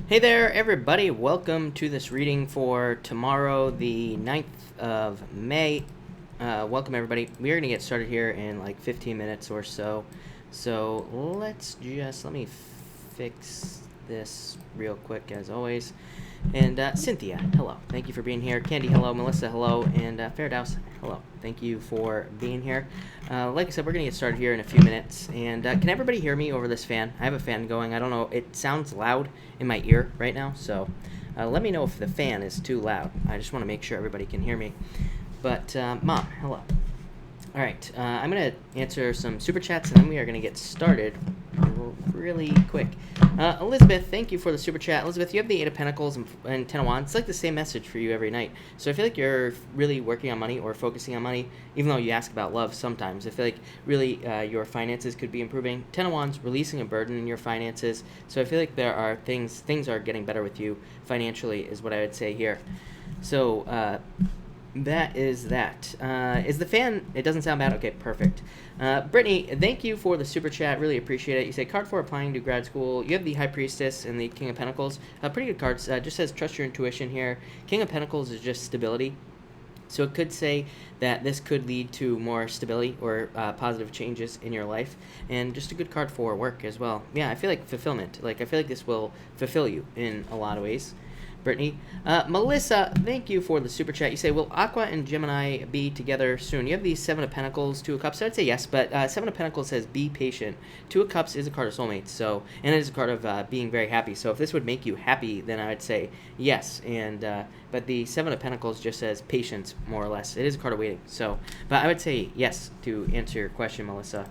Hey there, everybody. Welcome to this reading for tomorrow, the 9th of May. Welcome, everybody. We are going to get started here in like 15 minutes or so. So let me fix this real quick, as always. And Cynthia, hello. Thank you for being here. Candy, hello. Melissa, hello. And Fairdouse, hello. Thank you for being here. Like I said, we're going to get started here in a few minutes. And can everybody hear me over this fan? I have a fan going. I don't know. It sounds loud in my ear right now. So let me know if the fan is too loud. I just want to make sure everybody can hear me. But Mom, hello. All right. I'm going to answer some super chats, and then we are going to get started really quick. Elizabeth, thank you for the super chat. Elizabeth, you have the Eight of Pentacles and Ten of Wands. It's like the same message for you every night. So I feel like you're really working on money or focusing on money, even though you ask about love sometimes. I feel like really your finances could be improving. Ten of Wands, releasing a burden in your finances. So I feel like there are things are getting better with you financially is what I would say here. So that is that. Is the fan, it doesn't sound bad? Okay, perfect. Brittany, thank you for the super chat. Really appreciate it. You say card for applying to grad school. You have the High Priestess and the King of Pentacles. Pretty good cards. Just says trust your intuition here. King of Pentacles is just stability. So it could say that this could lead to more stability or positive changes in your life. And just a good card for work as well. Yeah, I feel like fulfillment. Like I feel like this will fulfill you in a lot of ways. Brittany. Melissa, thank you for the super chat. You say, will Aqua and Gemini be together soon? You have the Seven of Pentacles, Two of Cups. So I'd say yes, but Seven of Pentacles says be patient. Two of Cups is a card of soulmates, so, and it is a card of being very happy. So if this would make you happy, then I would say yes. And but the Seven of Pentacles just says patience, more or less. It is a card of waiting. So, but I would say yes to answer your question, Melissa.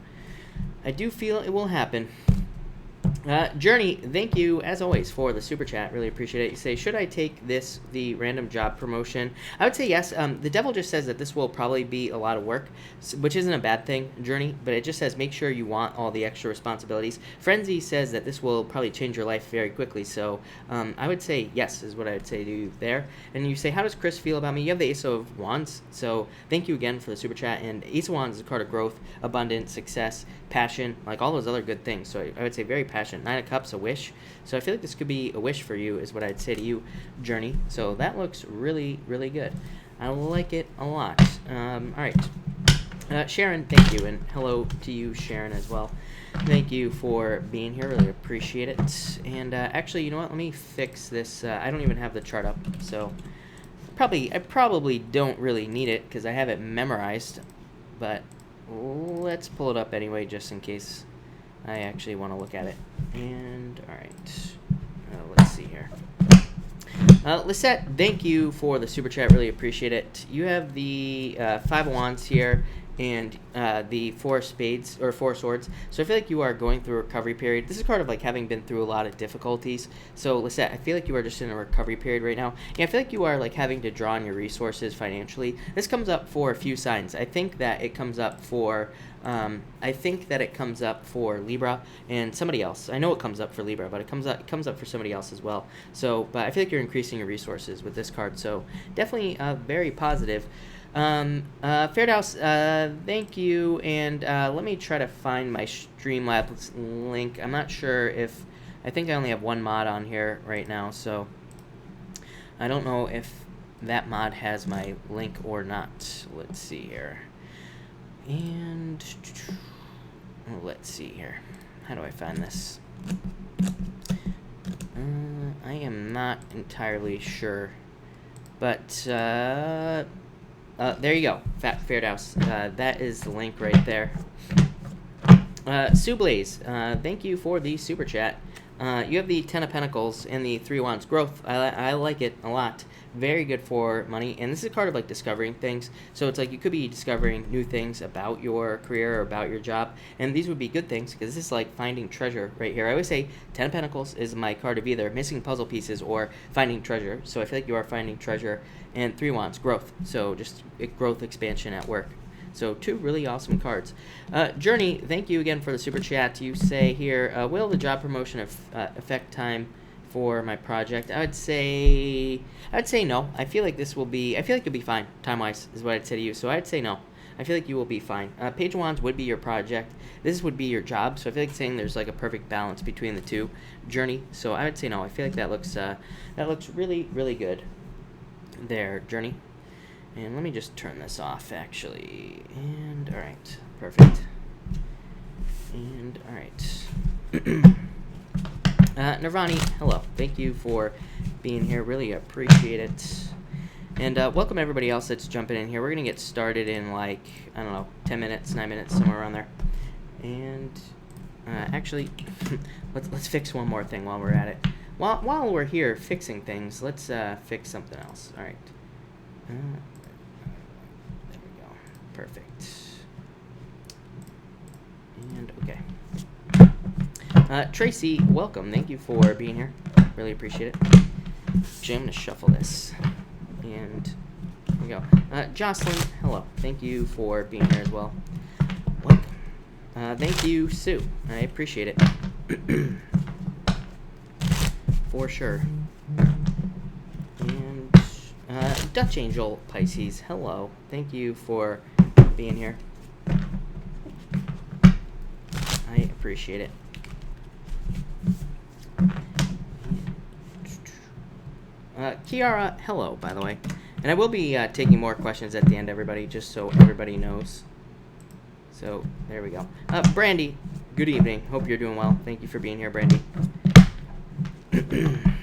I do feel it will happen. Journey, thank you as always for the super chat. Really appreciate it. You say, should I take the random job promotion? I would say yes. The devil just says that this will probably be a lot of work, which isn't a bad thing, Journey, but it just says make sure you want all the extra responsibilities. Frenzy says that this will probably change your life very quickly, so I would say yes is what I would say to you there. And you say, how does Chris feel about me? You have the Ace of Wands, so thank you again for the super chat. And Ace of Wands is a card of growth, abundance, success, passion, like all those other good things. So I would say very passionate. Nine of Cups, a wish. So I feel like this could be a wish for you is what I'd say to you, Journey. So that looks really, really good. I like it a lot. All right. Sharon, thank you. And hello to you, Sharon, as well. Thank you for being here. Really appreciate it. And actually, you know what? Let me fix this. I don't even have the chart up. So I probably don't really need it because I have it memorized. But let's pull it up anyway, just in case I actually want to look at it. And, all right, let's see here. Lisette, thank you for the super chat. Really appreciate it. You have the Five of Wands here and the Four of Spades, or Four of Swords. So I feel like you are going through a recovery period. This is part of like having been through a lot of difficulties. So Lisette, I feel like you are just in a recovery period right now. And I feel like you are like having to draw on your resources financially. This comes up for a few signs. I think that it comes up for Libra and somebody else. I know it comes up for Libra, but it comes up for somebody else as well. So, but I feel like you're increasing your resources with this card. So definitely very positive. Fairdouse, thank you, and let me try to find my Streamlabs link. I'm not sure if, I think I only have one mod on here right now, so I don't know if that mod has my link or not. Let's see here. And let's see here. How do I find this? I am not entirely sure, but there you go, Fairdouse. That is the link right there. Sue Blaze, thank you for the super chat. You have the Ten of Pentacles and the Three of Wands. Growth, I like it a lot. Very good for money, and this is a card of like discovering things. So it's like you could be discovering new things about your career or about your job, and these would be good things because this is like finding treasure right here. I always say Ten of Pentacles is my card of either missing puzzle pieces or finding treasure. So I feel like you are finding treasure. And Three of Wands, growth. So just growth, expansion at work. So two really awesome cards. Journey, thank you again for the super chat. You say here, will the job promotion affect time for my project? I would say no. I feel like you'll be fine time-wise is what I'd say to you. So I'd say no. I feel like you will be fine. Page of Wands would be your project. This would be your job. So I feel like saying there's like a perfect balance between the two. Journey. So I would say no. I feel like that looks really, really good there, Journey. And let me just turn this off, actually. And, all right. Perfect. And, all right. Nirvani, hello. Thank you for being here. Really appreciate it. And welcome everybody else that's jumping in here. We're going to get started in like, I don't know, 10 minutes, 9 minutes, somewhere around there. And actually, let's fix one more thing while we're at it. While we're here fixing things, let's fix something else. All right. There we go. Perfect. And okay. Tracy, welcome. Thank you for being here. Really appreciate it. Actually, I'm going to shuffle this. And there we go. Jocelyn, hello. Thank you for being here as well. Welcome. Thank you, Sue. I appreciate it. For sure. And Dutch Angel Pisces, hello. Thank you for being here. I appreciate it. Kiara, hello, by the way. And I will be taking more questions at the end, everybody, just so everybody knows. So, there we go. Brandy, good evening. Hope you're doing well. Thank you for being here, Brandy. And,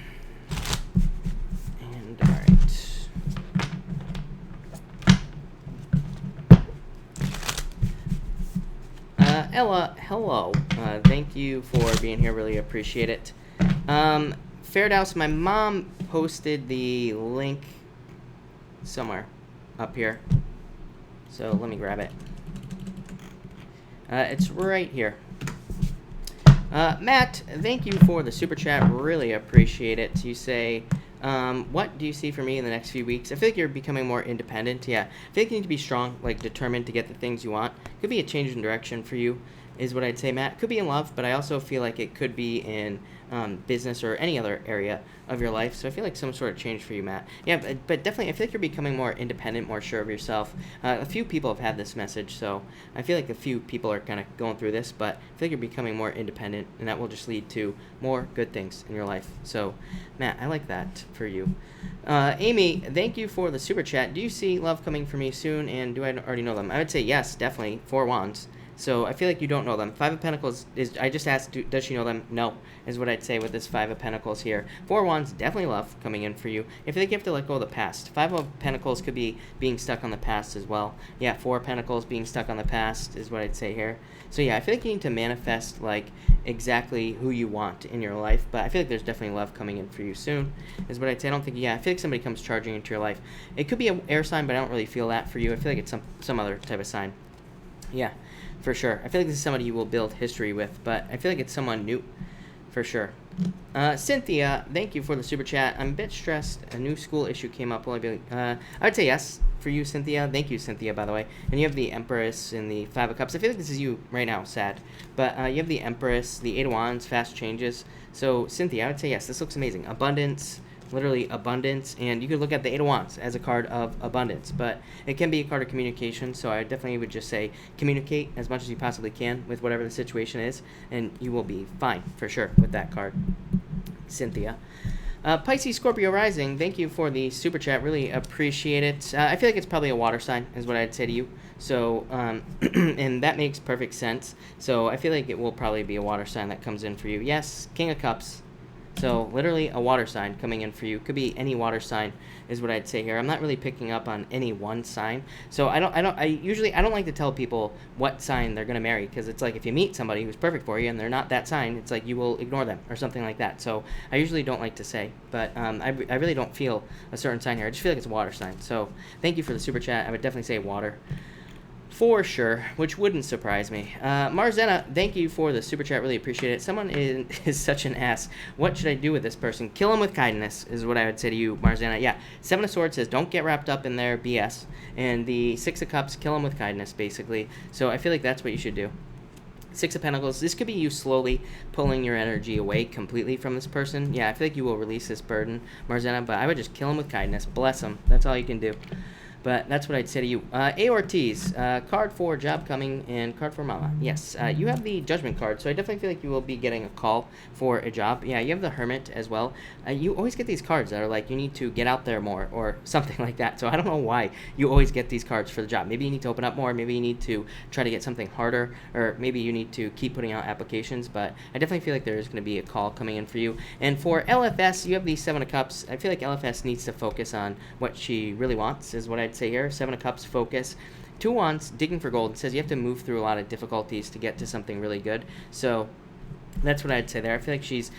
all right. Ella, hello. Thank you for being here. Really appreciate it. Fairdouse, my mom posted the link somewhere up here. So let me grab it. It's right here. Matt, thank you for the super chat. Really appreciate it. You say, what do you see for me in the next few weeks? I feel like you're becoming more independent. Yeah, I feel like you need to be strong, like determined to get the things you want. Could be a change in direction for you, is what I'd say, Matt. Could be in love, but I also feel like it could be in business or any other area of your life. So I feel like some sort of change for you, Matt. Yeah, but definitely I feel like you're becoming more independent, more sure of yourself. A few people have had this message, so I feel like a few people are kind of going through this, but I feel like you're becoming more independent, and that will just lead to more good things in your life. So, Matt, I like that for you. Amy, thank you for the super chat. Do you see love coming for me soon, and do I already know them? I would say yes, definitely. 4 wands. So I feel like you don't know them. 5 of Pentacles is, I just asked, does she know them? No, is what I'd say with this 5 of Pentacles here. 4 Wands, definitely love coming in for you. I feel like you have to let go of the past. 5 of Pentacles could be being stuck on the past as well. Yeah, 4 Pentacles being stuck on the past is what I'd say here. So yeah, I feel like you need to manifest like exactly who you want in your life. But I feel like there's definitely love coming in for you soon, is what I'd say. I don't think, yeah, I feel like somebody comes charging into your life. It could be an air sign, but I don't really feel that for you. I feel like it's some other type of sign. Yeah. For sure. I feel like this is somebody you will build history with, but I feel like it's someone new, for sure. Cynthia, thank you for the super chat. I'm a bit stressed. A new school issue came up. I would say yes for you, Cynthia. Thank you, Cynthia, by the way. And you have the Empress and the 5 of Cups. I feel like this is you right now, sad. But you have the Empress, the 8 of Wands, fast changes. So, Cynthia, I would say yes. This looks amazing. Abundance. Literally abundance, and you could look at the 8 of Wands as a card of abundance, but it can be a card of communication, so I definitely would just say communicate as much as you possibly can with whatever the situation is, and you will be fine, for sure, with that card. Cynthia. Pisces, Scorpio rising, thank you for the super chat, really appreciate it. I feel like it's probably a water sign, is what I'd say to you, so, and that makes perfect sense, so I feel like it will probably be a water sign that comes in for you. Yes, King of Cups. So literally a water sign coming in for you. Could be any water sign is what I'd say here. I'm not really picking up on any one sign. So I don't like to tell people what sign they're going to marry, because it's like if you meet somebody who's perfect for you and they're not that sign, it's like you will ignore them or something like that. So I usually don't like to say, but I really don't feel a certain sign here. I just feel like it's a water sign. So thank you for the super chat. I would definitely say water. For sure, which wouldn't surprise me. Marzena, thank you for the super chat. Really appreciate it. Someone is such an ass. What should I do with this person? Kill him with kindness is what I would say to you, Marzena. Yeah, 7 of Swords says don't get wrapped up in their BS. And the 6 of Cups, kill him with kindness, basically. So I feel like that's what you should do. 6 of Pentacles, this could be you slowly pulling your energy away completely from this person. Yeah, I feel like you will release this burden, Marzena, but I would just kill him with kindness. Bless him. That's all you can do. But that's what I'd say to you. A Ortiz, card for job coming and card for mama. Yes, you have the Judgment card, so I definitely feel like you will be getting a call for a job. Yeah, you have the Hermit as well. You always get these cards that are like you need to get out there more or something like that. So I don't know why you always get these cards for the job. Maybe you need to open up more. Maybe you need to try to get something harder, or maybe you need to keep putting out applications. But I definitely feel like there is going to be a call coming in for you. And for LFS, you have the Seven of Cups. I feel like LFS needs to focus on what she really wants, is what I'd say here. Seven of Cups, focus. Two Wands, digging for gold. It says you have to move through a lot of difficulties to get to something really good. So that's what I'd say there. I feel like she's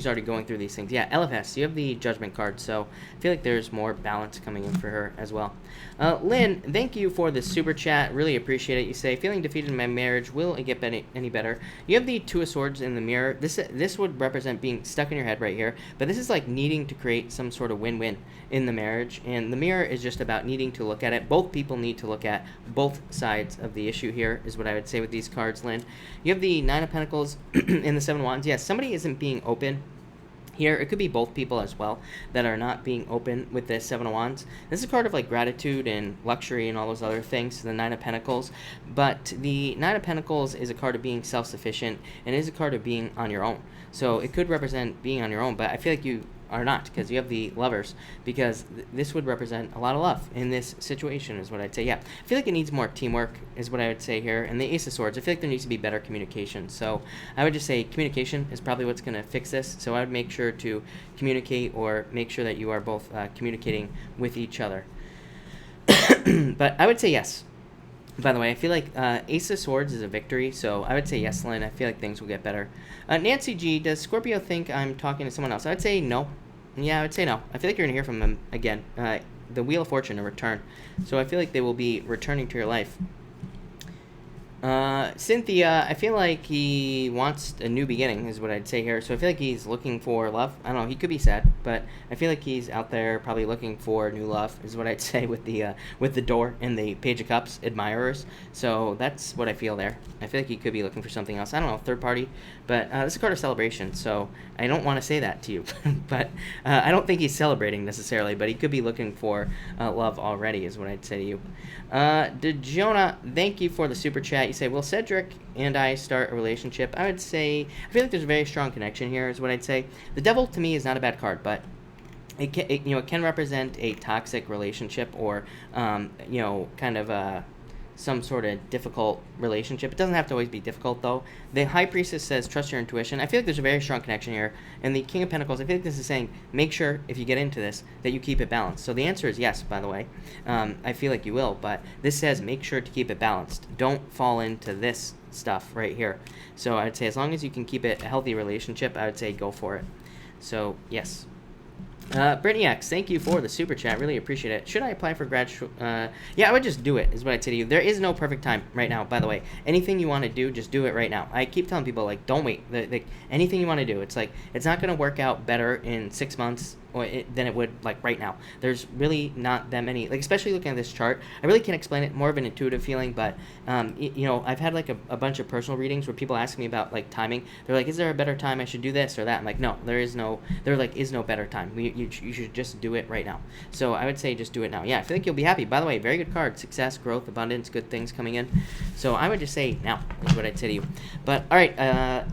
already going through these things. Yeah, LFS, you have the Judgment card, so I feel like there's more balance coming in for her as well. Lynn, thank you for the super chat. Really appreciate it. You say, feeling defeated in my marriage. Will it get any better? You have the Two of Swords in the mirror. This would represent being stuck in your head right here, but this is like needing to create some sort of win-win in the marriage, and the mirror is just about needing to look at it. Both people need to look at both sides of the issue here, is what I would say with these cards, Lynn. You have the Nine of Pentacles and the Seven of Wands. Yes, somebody isn't being open here. It could be both people as well that are not being open with this Seven of Wands. This is a card of like gratitude and luxury and all those other things, the Nine of Pentacles. But the Nine of Pentacles is a card of being self-sufficient, and is a card of being on your own. So it could represent being on your own, but I feel like you are not, because you have the Lovers, because this would represent a lot of love in this situation, is what I'd say. Yeah, I feel like it needs more teamwork, is what I would say here. And the Ace of Swords, I feel like there needs to be better communication. So I would just say communication is probably what's going to fix this. So I would make sure to communicate, or make sure that you are both communicating with each other. But I would say yes. By the way, I feel like Ace of Swords is a victory, so I would say yes, Lynn. I feel like things will get better. Nancy G, does Scorpio think I'm talking to someone else? I would say no. Yeah, I would say no. I feel like you're going to hear from them again. The Wheel of Fortune, a return. So I feel like they will be returning to your life. Cynthia, I feel like he wants a new beginning, is what I'd say here. So I feel like he's looking for love. I don't know, he could be sad, but I feel like he's out there probably looking for new love, is what I'd say with the Door and the Page of Cups, admirers. So that's what I feel there. I feel like he could be looking for something else. I don't know, third party, but this is a card of celebration, so I don't want to say that to you. But I don't think he's celebrating necessarily, but he could be looking for love already, is what I'd say to you. DeJonah, thank you for the super chat. You say, will Cedric and I start a relationship? I would say, I feel like there's a very strong connection here, is what I'd say. The Devil, to me, is not a bad card, but it can represent a toxic relationship, or kind of some sort of difficult relationship. It doesn't have to always be difficult, though. The High Priestess says, trust your intuition. I feel like there's a very strong connection here. And the King of Pentacles, I feel like this is saying, make sure, if you get into this, that you keep it balanced. So the answer is yes, by the way. I feel like you will, but this says make sure to keep it balanced. Don't fall into this stuff right here. So I'd say as long as you can keep it a healthy relationship, I would say go for it. So, yes. Brittany X, thank you for the super chat. Really appreciate it. Should I apply for grad school? Yeah, I would just do it, is what I'd say to you. There is no perfect time right now, by the way. Anything you want to do, just do it right now. I keep telling people, like, don't wait. Anything you want to do, it's like, it's not going to work out better in 6 months than it would, like, right now. There's really not that many, like, especially looking at this chart. I really can't explain it, more of an intuitive feeling, but, I've had, like, a bunch of personal readings where people ask me about, like, timing. They're like, is there a better time I should do this or that? I'm like, no, there is no better time. You should just do it right now. So I would say just do it now. Yeah, I feel like you'll be happy. By the way, very good card. Success, growth, abundance, good things coming in. So I would just say now is what I'd say to you. But all right,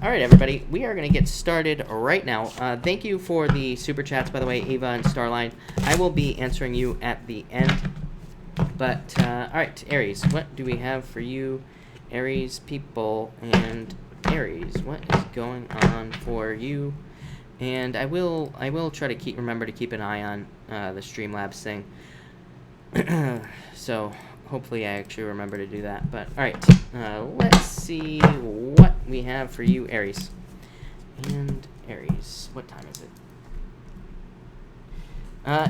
everybody, we are going to get started right now. Thank you for the super chats, by the way, Ava and Starline. I will be answering you at the end. But all right, Aries, what do we have for you, Aries people and Aries? What is going on for you? And I will try to remember to keep an eye on the Streamlabs thing. So hopefully I actually remember to do that. But all right, let's see what we have for you, Aries. And Aries, what time is it?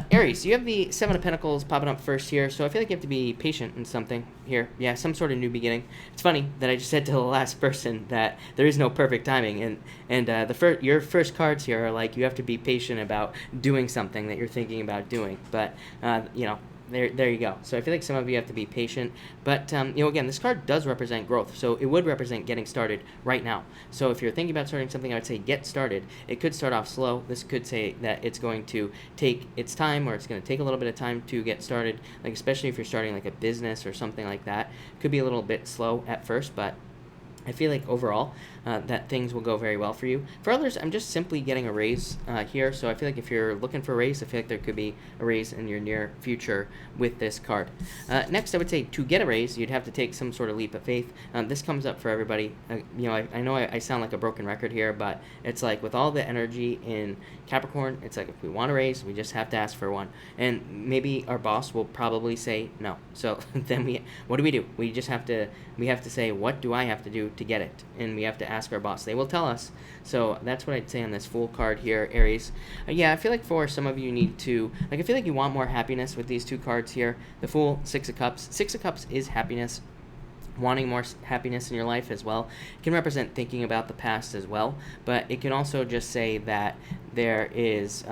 Aries, you have the Seven of Pentacles popping up first here, so I feel like you have to be patient in something here. Yeah, some sort of new beginning. It's funny that I just said to the last person that there is no perfect timing, and your first cards here are like you have to be patient about doing something that you're thinking about doing. But there you go. So I feel like some of you have to be patient, but you know, again, this card does represent growth, so it would represent getting started right now. So if you're thinking about starting something, I would say get started. It could start off slow. This could say that it's going to take its time, or it's going to take a little bit of time to get started, like especially if you're starting like a business or something like that. Could be a little bit slow at first, but I feel like overall that things will go very well for you. For others, I'm just simply getting a raise here. So I feel like if you're looking for a raise, I feel like there could be a raise in your near future with this card. Next, I would say to get a raise, you'd have to take some sort of leap of faith. This comes up for everybody. You know, I know I sound like a broken record here, but it's like with all the energy in Capricorn, it's like if we want a raise, we just have to ask for one. And maybe our boss will probably say no. So then what do? We just have to say, what do I have to do to get it? And we have to ask our boss. They will tell us. So that's what I'd say on this Fool card here, Aries. Yeah, I feel like for some of you need to, like, I feel like you want more happiness with these two cards here. The Fool, Six of Cups. Six of Cups is happiness. Wanting more happiness in your life as well. It can represent thinking about the past as well, but it can also just say that there is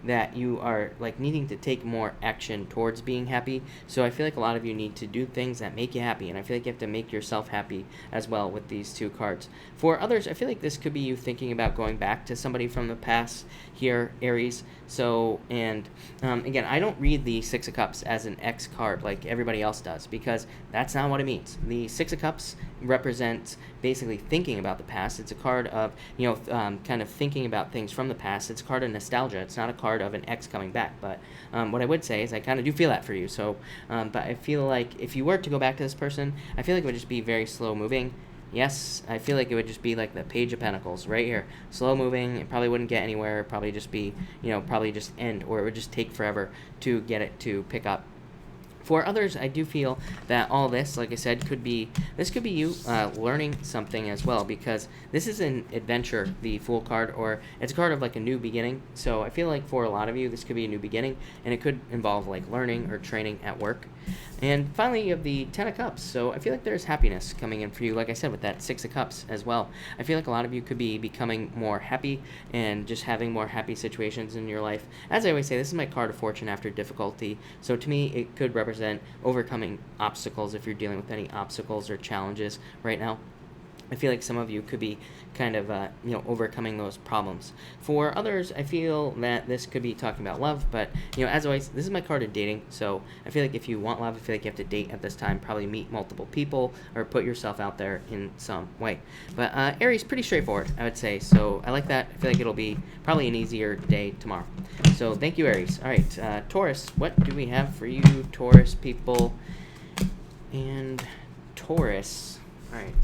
that you are like needing to take more action towards being happy. So I feel like a lot of you need to do things that make you happy, and I feel like you have to make yourself happy as well with these two cards. For others, I feel like this could be you thinking about going back to somebody from the past here, Aries. So, and again, I don't read the Six of Cups as an X card like everybody else does, because that's not what it means. The Six of Cups represents basically thinking about the past. It's a card of, you know, kind of thinking about things from the past. It's a card of nostalgia. It's not a card of an ex coming back. But what I would say is I kind of do feel that for you. So, but I feel like if you were to go back to this person, I feel like it would just be very slow moving. Yes, I feel like it would just be like the Page of Pentacles right here. Slow moving, it probably wouldn't get anywhere. It'd probably just be, you know, probably just end, or it would just take forever to get it to pick up. For others, I do feel that all this, like I said, could be you learning something as well, because this is an adventure, the Fool card, or it's a card of like a new beginning. So I feel like for a lot of you, this could be a new beginning, and it could involve like learning or training at work. And finally, you have the Ten of Cups. So I feel like there's happiness coming in for you, like I said, with that Six of Cups as well. I feel like a lot of you could be becoming more happy and just having more happy situations in your life. As I always say, this is my card of fortune after difficulty. So to me, it could represent overcoming obstacles if you're dealing with any obstacles or challenges right now. I feel like some of you could be kind of, you know, overcoming those problems. For others, I feel that this could be talking about love, but, you know, as always, this is my card of dating, so I feel like if you want love, I feel like you have to date at this time, probably meet multiple people, or put yourself out there in some way. But Aries, pretty straightforward, I would say, so I like that. I feel like it'll be probably an easier day tomorrow. So thank you, Aries. All right, Taurus, what do we have for you, Taurus people? And Taurus, all right.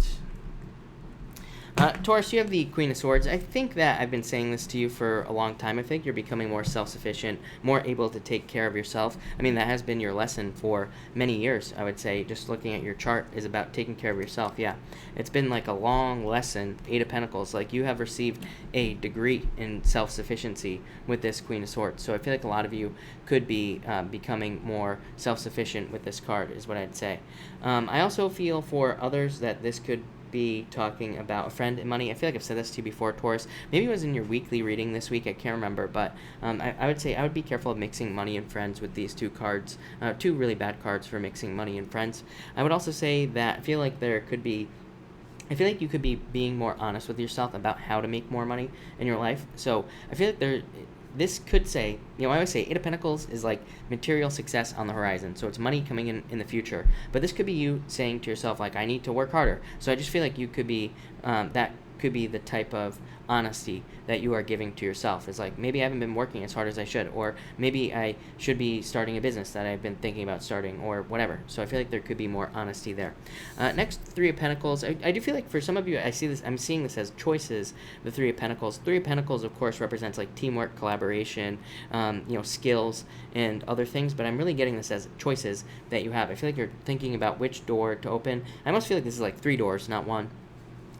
Taurus, you have the Queen of Swords. I think that I've been saying this to you for a long time. I think you're becoming more self-sufficient, more able to take care of yourself. I mean, that has been your lesson for many years, I would say. Just looking at your chart is about taking care of yourself. Yeah, it's been like a long lesson, Eight of Pentacles. Like you have received a degree in self-sufficiency with this Queen of Swords. So I feel like a lot of you could be becoming more self-sufficient with this card is what I'd say. I also feel for others that this could be talking about a friend and money. I feel like I've said this to you before, Taurus. Maybe it was in your weekly reading this week. I can't remember, but I would say I would be careful of mixing money and friends with these two cards. Two really bad cards for mixing money and friends. I would also say that I feel like I feel like you could be being more honest with yourself about how to make more money in your life. So I feel like this could say, you know, I always say Eight of Pentacles is like material success on the horizon. So it's money coming in the future. But this could be you saying to yourself, like, I need to work harder. So I just feel like you could be, that could be the type of honesty that you are giving to yourself. Is like, maybe I haven't been working as hard as I should, or maybe I should be starting a business that I've been thinking about starting, or whatever. So I feel like there could be more honesty there. Next, Three of Pentacles. I do feel like for some of you, I'm seeing this as choices, the Three of Pentacles. Three of Pentacles, of course, represents like teamwork, collaboration, you know, skills, and other things, but I'm really getting this as choices that you have. I feel like you're thinking about which door to open. I almost feel like this is like three doors, not one.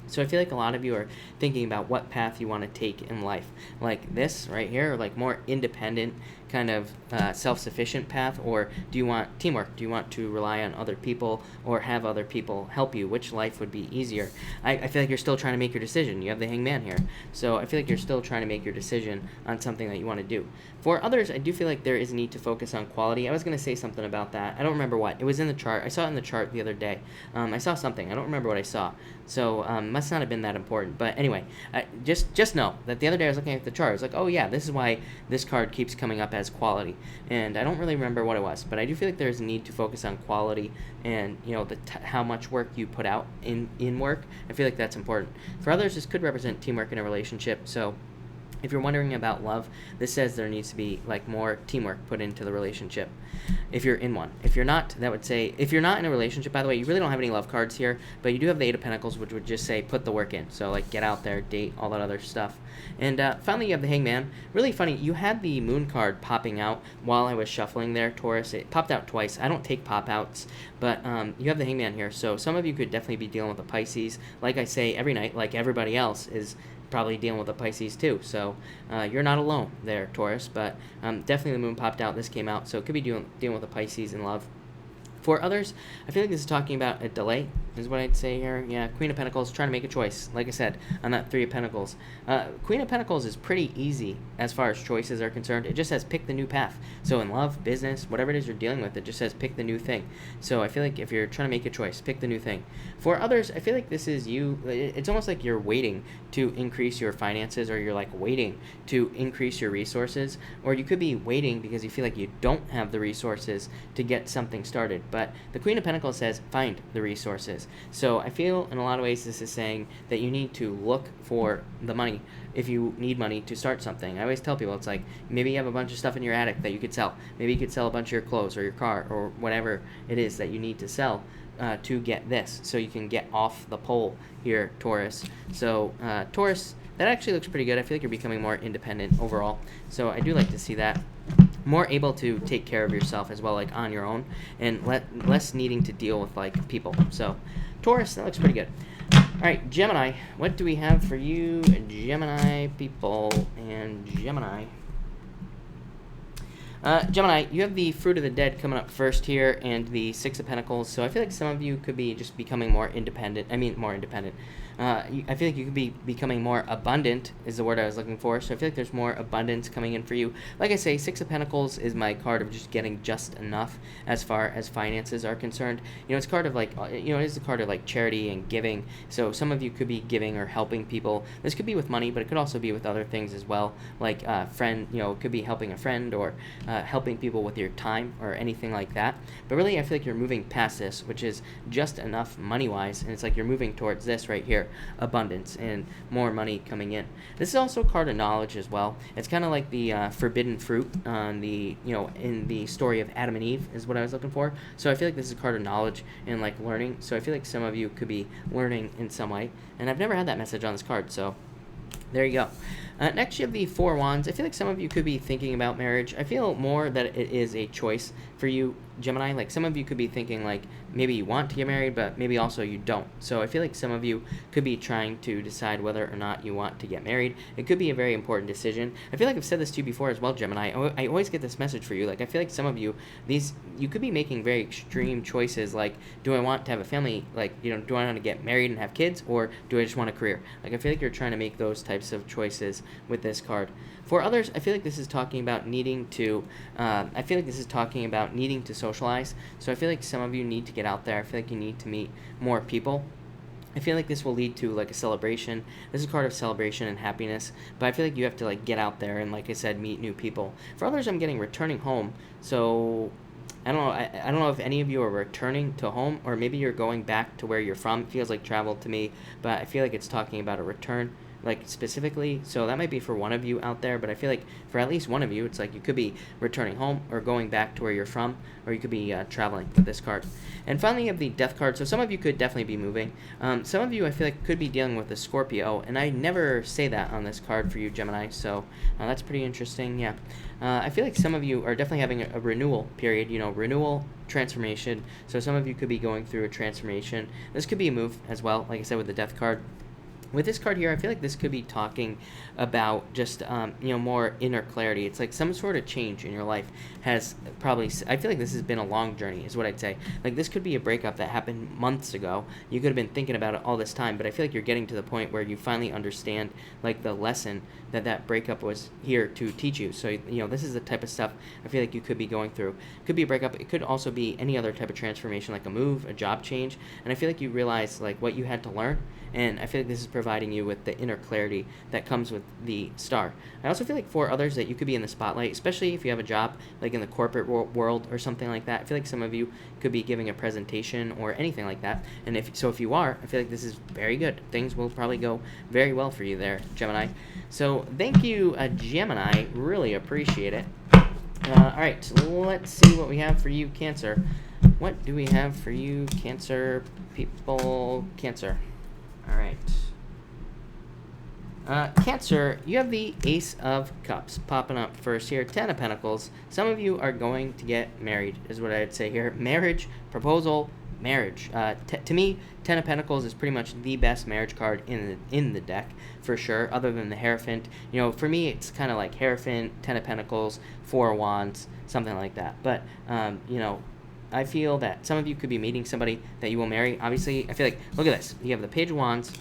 So I feel like a lot of you are thinking about what path you want to take in life. Like this right here, like more independent kind of self-sufficient path, or do you want teamwork? Do you want to rely on other people or have other people help you? Which life would be easier? I feel like you're still trying to make your decision. You have the Hangman here. So I feel like you're still trying to make your decision on something that you want to do. For others, I do feel like there is a need to focus on quality. I was going to say something about that. I don't remember what. It was in the chart. I saw it in the chart the other day. I saw something. I don't remember what I saw. So must not have been that important. But anyway, just know that the other day I was looking at the chart. I was like, oh yeah, this is why this card keeps coming up as quality. And I don't really remember what it was. But I do feel like there's a need to focus on quality and, you know, how much work you put out in work. I feel like that's important. For others, this could represent teamwork in a relationship. So if you're wondering about love, this says there needs to be like more teamwork put into the relationship if you're in one. If you're not, that would say, if you're not in a relationship, by the way, you really don't have any love cards here, but you do have the Eight of Pentacles, which would just say put the work in. So like get out there, date, all that other stuff. And finally, you have the Hangman. Really funny, you had the Moon card popping out while I was shuffling there, Taurus. It popped out twice. I don't take pop-outs, but you have the Hangman here. So some of you could definitely be dealing with a Pisces. Like I say every night, like everybody else is probably dealing with a Pisces too. So you're not alone there, Taurus, but definitely the Moon popped out. This came out, so it could be dealing with a Pisces in love. For others, I feel like this is talking about a delay, is what I'd say here. Yeah, Queen of Pentacles, trying to make a choice. Like I said, on that Three of Pentacles. Queen of Pentacles is pretty easy as far as choices are concerned. It just says pick the new path. So in love, business, whatever it is you're dealing with, it just says pick the new thing. So I feel like if you're trying to make a choice, pick the new thing. For others, I feel like this is you. It's almost like you're waiting to increase your finances, or you're like waiting to increase your resources. Or you could be waiting because you feel like you don't have the resources to get something started. But the Queen of Pentacles says find the resources. So I feel in a lot of ways this is saying that you need to look for the money if you need money to start something. I always tell people, it's like maybe you have a bunch of stuff in your attic that you could sell. Maybe you could sell a bunch of your clothes or your car or whatever it is that you need to sell to get this, so you can get off the pole here, Taurus. So Taurus, that actually looks pretty good. I feel like you're becoming more independent overall. So I do like to see that. More able to take care of yourself as well, like on your own, and less needing to deal with like people. So Taurus, that looks pretty good. All right, Gemini, what do we have for you, Gemini people and Gemini? Gemini, you have the Fruit of the Dead coming up first here, and the Six of Pentacles. So I feel like some of you could be just becoming more independent. More independent. I feel like you could be becoming more abundant, is the word I was looking for. So I feel like there's more abundance coming in for you. Like I say, Six of Pentacles is my card of just getting just enough as far as finances are concerned. You know, it's a card of like, you know, it is a card of like charity and giving. So some of you could be giving or helping people. This could be with money, but it could also be with other things as well. Like friend, you know, it could be helping a friend, or helping people with your time or anything like that. But really, I feel like you're moving past this, which is just enough money-wise, and it's like you're moving towards this right here, abundance and more money coming in. This is also a card of knowledge as well. It's kind of like the forbidden fruit on the, you know, in the story of Adam and Eve is what I was looking for. So I feel like this is a card of knowledge and like learning. So I feel like some of you could be learning in some way, and I've never had that message on this card, so there you go. Next, you have the Four Wands. I feel like some of you could be thinking about marriage. I feel more that it is a choice for you, Gemini. Like some of you could be thinking like maybe you want to get married, but maybe also you don't. So I feel like some of you could be trying to decide whether or not you want to get married. It could be a very important decision. I feel like I've said this to you before as well, Gemini. I always get this message for you. Like I feel like some of you, you could be making very extreme choices. Like, do I want to have a family? Like, you know, do I want to get married and have kids, or do I just want a career? Like I feel like you're trying to make those types of choices with this card. For others, I feel like this is talking about needing to, socialize. So I feel like some of you need to get out there. I feel like you need to meet more people. I feel like this will lead to like a celebration. This is a card of celebration and happiness, but I feel like you have to like get out there and, like I said, meet new people. For others, I'm getting returning home. So I don't know. I don't know if any of you are returning to home, or maybe you're going back to where you're from. It feels like travel to me, but I feel like it's talking about a return, like specifically. So that might be for one of you out there, but I feel like for at least one of you, it's like you could be returning home or going back to where you're from, or you could be traveling with this card. And finally, you have the Death card. So some of you could definitely be moving. Some of you, I feel like, could be dealing with a Scorpio, and I never say that on this card for you, Gemini. So that's pretty interesting. Yeah. I feel like some of you are definitely having a renewal period, you know, renewal, transformation. So some of you could be going through a transformation. This could be a move as well, like I said, with the Death card. With this card here, I feel like this could be talking about just, more inner clarity. It's like some sort of change in your life has probably, I feel like this has been a long journey, is what I'd say. Like, this could be a breakup that happened months ago. You could have been thinking about it all this time, but I feel like you're getting to the point where you finally understand, like, the lesson that breakup was here to teach you. So, this is the type of stuff I feel like you could be going through. It could be a breakup. It could also be any other type of transformation, like a move, a job change. And I feel like you realize, like, what you had to learn. And I feel like this is providing you with the inner clarity that comes with the star. I also feel like for others that you could be in the spotlight, especially if you have a job like in the corporate world or something like that. I feel like some of you could be giving a presentation or anything like that. And if you are, I feel like this is very good. Things will probably go very well for you there, Gemini. So thank you, Gemini. Really appreciate it. All right, so let's see what we have for you, Cancer. What do we have for you, Cancer people? Cancer. All right. Cancer, you have the Ace of Cups popping up first here. 10 of Pentacles. Some of you are going to get married, is what I'd say here. Marriage, proposal, marriage. To me, 10 of Pentacles is pretty much the best marriage card in the deck, for sure, other than the Hierophant. For me, it's kind of like Hierophant, 10 of Pentacles, 4 of Wands, something like that. But, I feel that some of you could be meeting somebody that you will marry. Obviously, I feel like, look at this. You have the Page of Wands,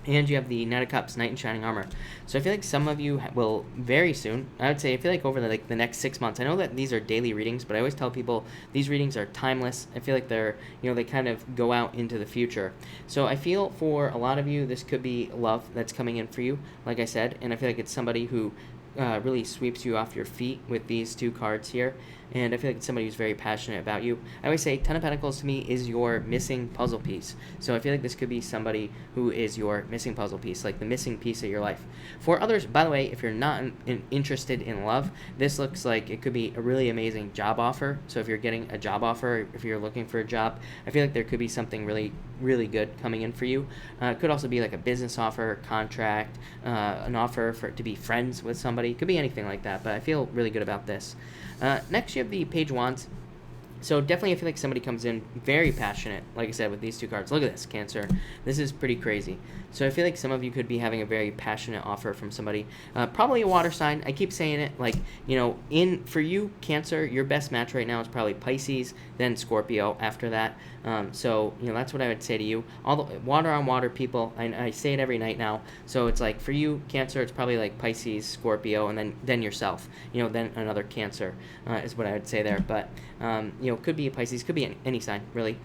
and you have the Knight of Cups, Knight in Shining Armor. So I feel like some of you will very soon, I would say, I feel like over the next 6 months. I know that these are daily readings, but I always tell people these readings are timeless. I feel like they're, they kind of go out into the future. So I feel for a lot of you, this could be love that's coming in for you, like I said. And I feel like it's somebody who really sweeps you off your feet with these two cards here. And I feel like it's somebody who's very passionate about you. I always say 10 of Pentacles to me is your missing puzzle piece. So I feel like this could be somebody who is your missing puzzle piece, like the missing piece of your life. For others, by the way, if you're not interested in love, this looks like it could be a really amazing job offer. So if you're getting a job offer, if you're looking for a job, I feel like there could be something really, really good coming in for you. It could also be like a business offer, contract, an offer to be friends with somebody. It could be anything like that, but I feel really good about this. Next, you have the Page of Wands. So definitely I feel like somebody comes in very passionate, like I said, with these two cards. Look at this, Cancer. This is pretty crazy. So I feel like some of you could be having a very passionate offer from somebody. Probably a water sign. I keep saying it, like, for you, Cancer, your best match right now is probably Pisces, then Scorpio after that. So that's what I would say to you. All the water on water people, I say it every night now. So it's like for you, Cancer, it's probably like Pisces, Scorpio, and then yourself. Then another Cancer is what I would say there. But could be a Pisces, could be any sign, really.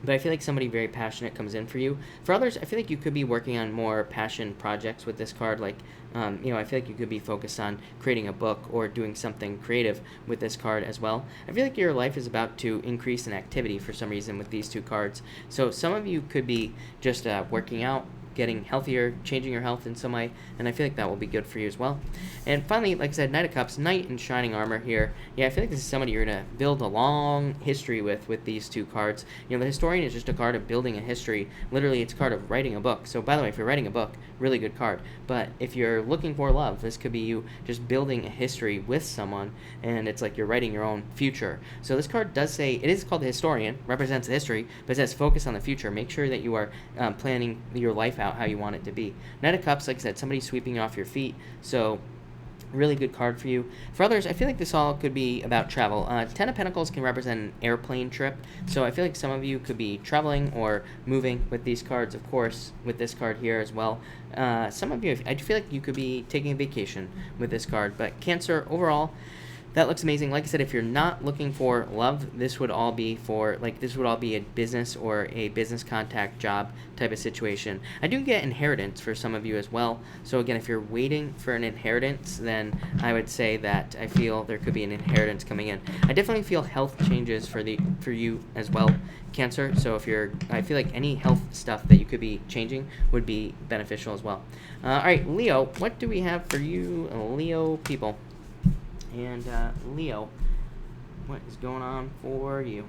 But I feel like somebody very passionate comes in for you. For others, I feel like you could be working on more passion projects with this card. Like, I feel like you could be focused on creating a book or doing something creative with this card as well. I feel like your life is about to increase in activity for some reason with these two cards. So some of you could be just working out, getting healthier, changing your health in some way, and I feel like that will be good for you as well. And finally, like I said, Knight of Cups, Knight in Shining Armor here. Yeah, I feel like this is somebody you're going to build a long history with these two cards. The Historian is just a card of building a history. Literally, it's a card of writing a book. So by the way, if you're writing a book, really good card. But if you're looking for love, this could be you just building a history with someone, and it's like you're writing your own future. So this card does say, it is called the Historian, represents history, but it says focus on the future. Make sure that you are planning your life out how you want it to be. Knight of Cups, like I said, somebody sweeping you off your feet. So really good card for you. For others, I feel like this all could be about travel. 10 of Pentacles can represent an airplane trip. So I feel like some of you could be traveling or moving with these cards, of course, with this card here as well. Some of you, I feel like you could be taking a vacation with this card. But Cancer, overall, that looks amazing. Like I said, if you're not looking for love, this would all be a business or a business contact job type of situation. I do get inheritance for some of you as well. So again, if you're waiting for an inheritance, then I would say that I feel there could be an inheritance coming in. I definitely feel health changes for you as well, Cancer. So I feel like any health stuff that you could be changing would be beneficial as well. All right, Leo, what do we have for you, Leo people? And Leo, what is going on for you?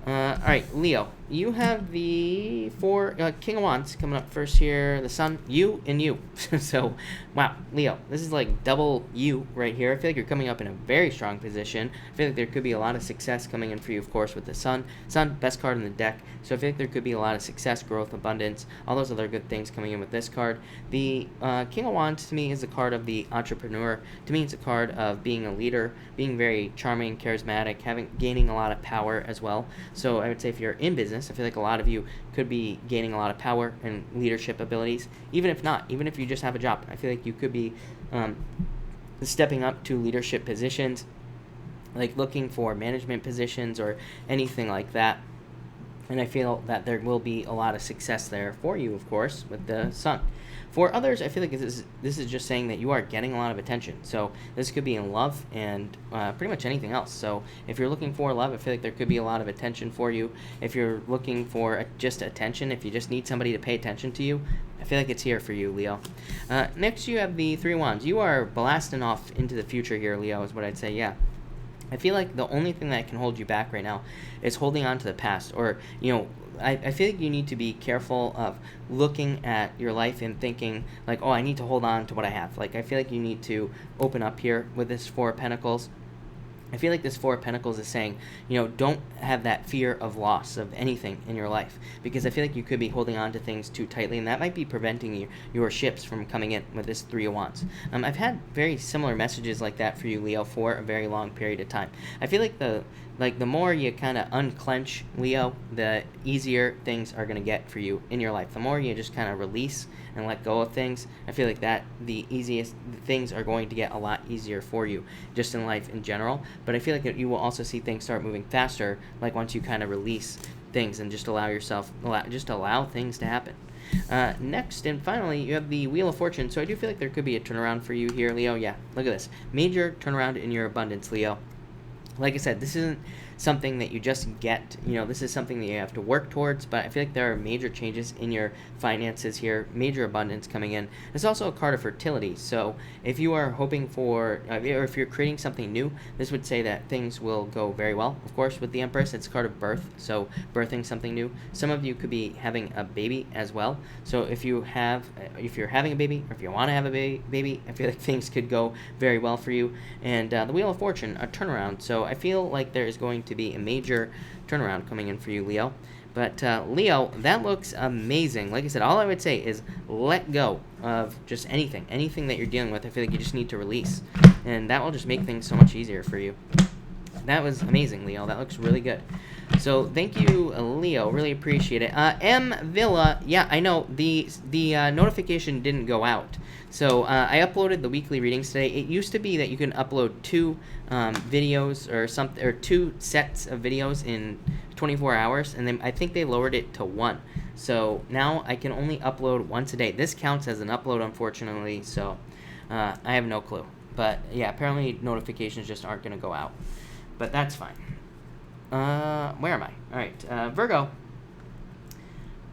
All right, Leo, you have the four King of Wands coming up first here. The Sun, you, and you. So, wow, Leo, this is like double you right here. I feel like you're coming up in a very strong position. I feel like there could be a lot of success coming in for you, of course, with the Sun. Sun, best card in the deck. So I feel like there could be a lot of success, growth, abundance, all those other good things coming in with this card. The King of Wands to me is a card of the entrepreneur. To me, it's a card of being a leader, being very charming, charismatic, gaining a lot of power as well. So I would say if you're in business, I feel like a lot of you could be gaining a lot of power and leadership abilities. Even if not, even if you just have a job, I feel like you could be stepping up to leadership positions, like looking for management positions or anything like that. And I feel that there will be a lot of success there for you, of course, with the Sun. For others, I feel like this is just saying that you are getting a lot of attention. So this could be in love and pretty much anything else. So if you're looking for love, I feel like there could be a lot of attention for you. If you're looking for just attention, if you just need somebody to pay attention to you, I feel like it's here for you, Leo. Next, you have the Three of Wands. You are blasting off into the future here, Leo, is what I'd say, yeah. I feel like the only thing that can hold you back right now is holding on to the past. Or, I feel like you need to be careful of looking at your life and thinking, like, oh, I need to hold on to what I have. Like, I feel like you need to open up here with this Four of Pentacles. I feel like this Four of Pentacles is saying, don't have that fear of loss of anything in your life, because I feel like you could be holding on to things too tightly, and that might be preventing your ships from coming in with this Three of Wands. I've had very similar messages like that for you, Leo, for a very long period of time. I feel like the more you kind of unclench, Leo, the easier things are going to get for you in your life. The more you just kind of release and let go of things, I feel like the easiest things are going to get a lot easier for you just in life in general. But I feel like you will also see things start moving faster, like once you kind of release things and just allow things to happen. Next and finally, you have the Wheel of Fortune. So I do feel like there could be a turnaround for you here, Leo. Yeah, look at this. Major turnaround in your abundance, Leo. Like I said, this isn't something that you just get. This is something that you have to work towards, but I feel like there are major changes in your finances here, major abundance coming in. It's also a card of fertility, so if you are hoping for, or if you're creating something new, this would say that things will go very well. Of course, with the Empress, it's a card of birth, so birthing something new. Some of you could be having a baby as well, so if you're having a baby, or if you want to have a baby, I feel like things could go very well for you. And the Wheel of Fortune, a turnaround, so I feel like there is going to be a major turnaround coming in for you, Leo. But Leo, that looks amazing. Like I said, all I would say is let go of just anything that you're dealing with. I feel like you just need to release, and that will just make things so much easier for you. That was amazing, Leo. That looks really good. So thank you, Leo. Really appreciate it. M Villa, yeah, I know the notification didn't go out. So I uploaded the weekly readings today. It used to be that you can upload two videos or two sets of videos in 24 hours, and then I think they lowered it to one. So now I can only upload once a day. This counts as an upload, unfortunately. So I have no clue. But yeah, apparently notifications just aren't going to go out. But that's fine. Where am I? All right, Virgo.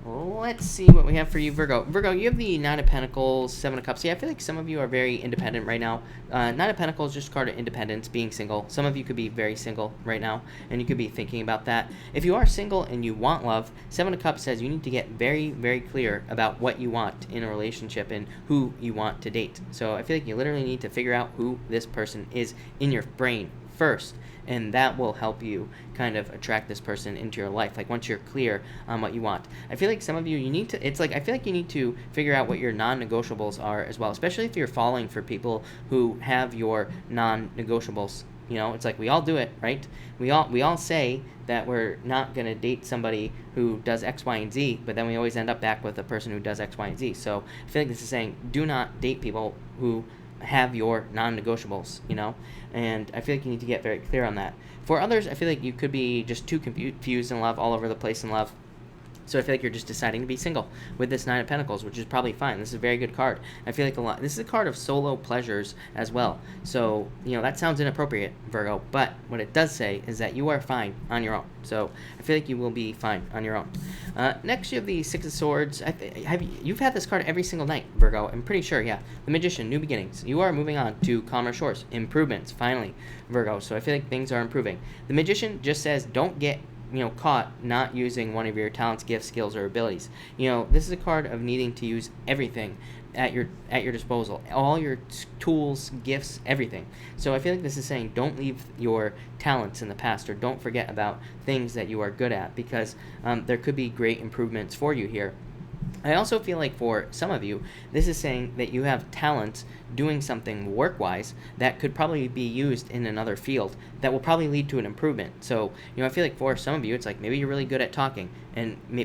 Let's see what we have for you, Virgo. Virgo, you have the Nine of Pentacles, Seven of Cups. Yeah, I feel like some of you are very independent right now. Nine of Pentacles, just a card of independence, being single. Some of you could be very single right now, and you could be thinking about that. If you are single and you want love, Seven of Cups says you need to get very, very clear about what you want in a relationship and who you want to date. So I feel like you literally need to figure out who this person is in your brain first, and that will help you kind of attract this person into your life. Like once you're clear on what you want, I feel like some of you need to, I feel like you need to figure out what your non-negotiables are as well, especially if you're falling for people who have your non-negotiables. It's like we all do it, right? We all say that we're not going to date somebody who does X, Y, and Z, but then we always end up back with a person who does X, Y, and Z. So I feel like this is saying do not date people who have your non-negotiables, and I feel like you need to get very clear on that. For others, I feel like you could be just too confused in love, all over the place in love. So I feel like you're just deciding to be single with this Nine of Pentacles, which is probably fine. This is a very good card. I feel like this is a card of solo pleasures as well. So, that sounds inappropriate, Virgo, but what it does say is that you are fine on your own. So I feel like you will be fine on your own. Next, you have the Six of Swords. You've had this card every single night, Virgo. I'm pretty sure, yeah. The Magician, new beginnings. You are moving on to calmer shores. Improvements, finally, Virgo. So I feel like things are improving. The Magician just says don't get caught not using one of your talents, gifts, skills, or abilities. This is a card of needing to use everything at your disposal, all your tools, gifts, everything. So I feel like this is saying don't leave your talents in the past, or don't forget about things that you are good at, because there could be great improvements for you here. I also feel like for some of you, this is saying that you have talents doing something work-wise that could probably be used in another field that will probably lead to an improvement. So, I feel like for some of you, it's like maybe you're really good at talking,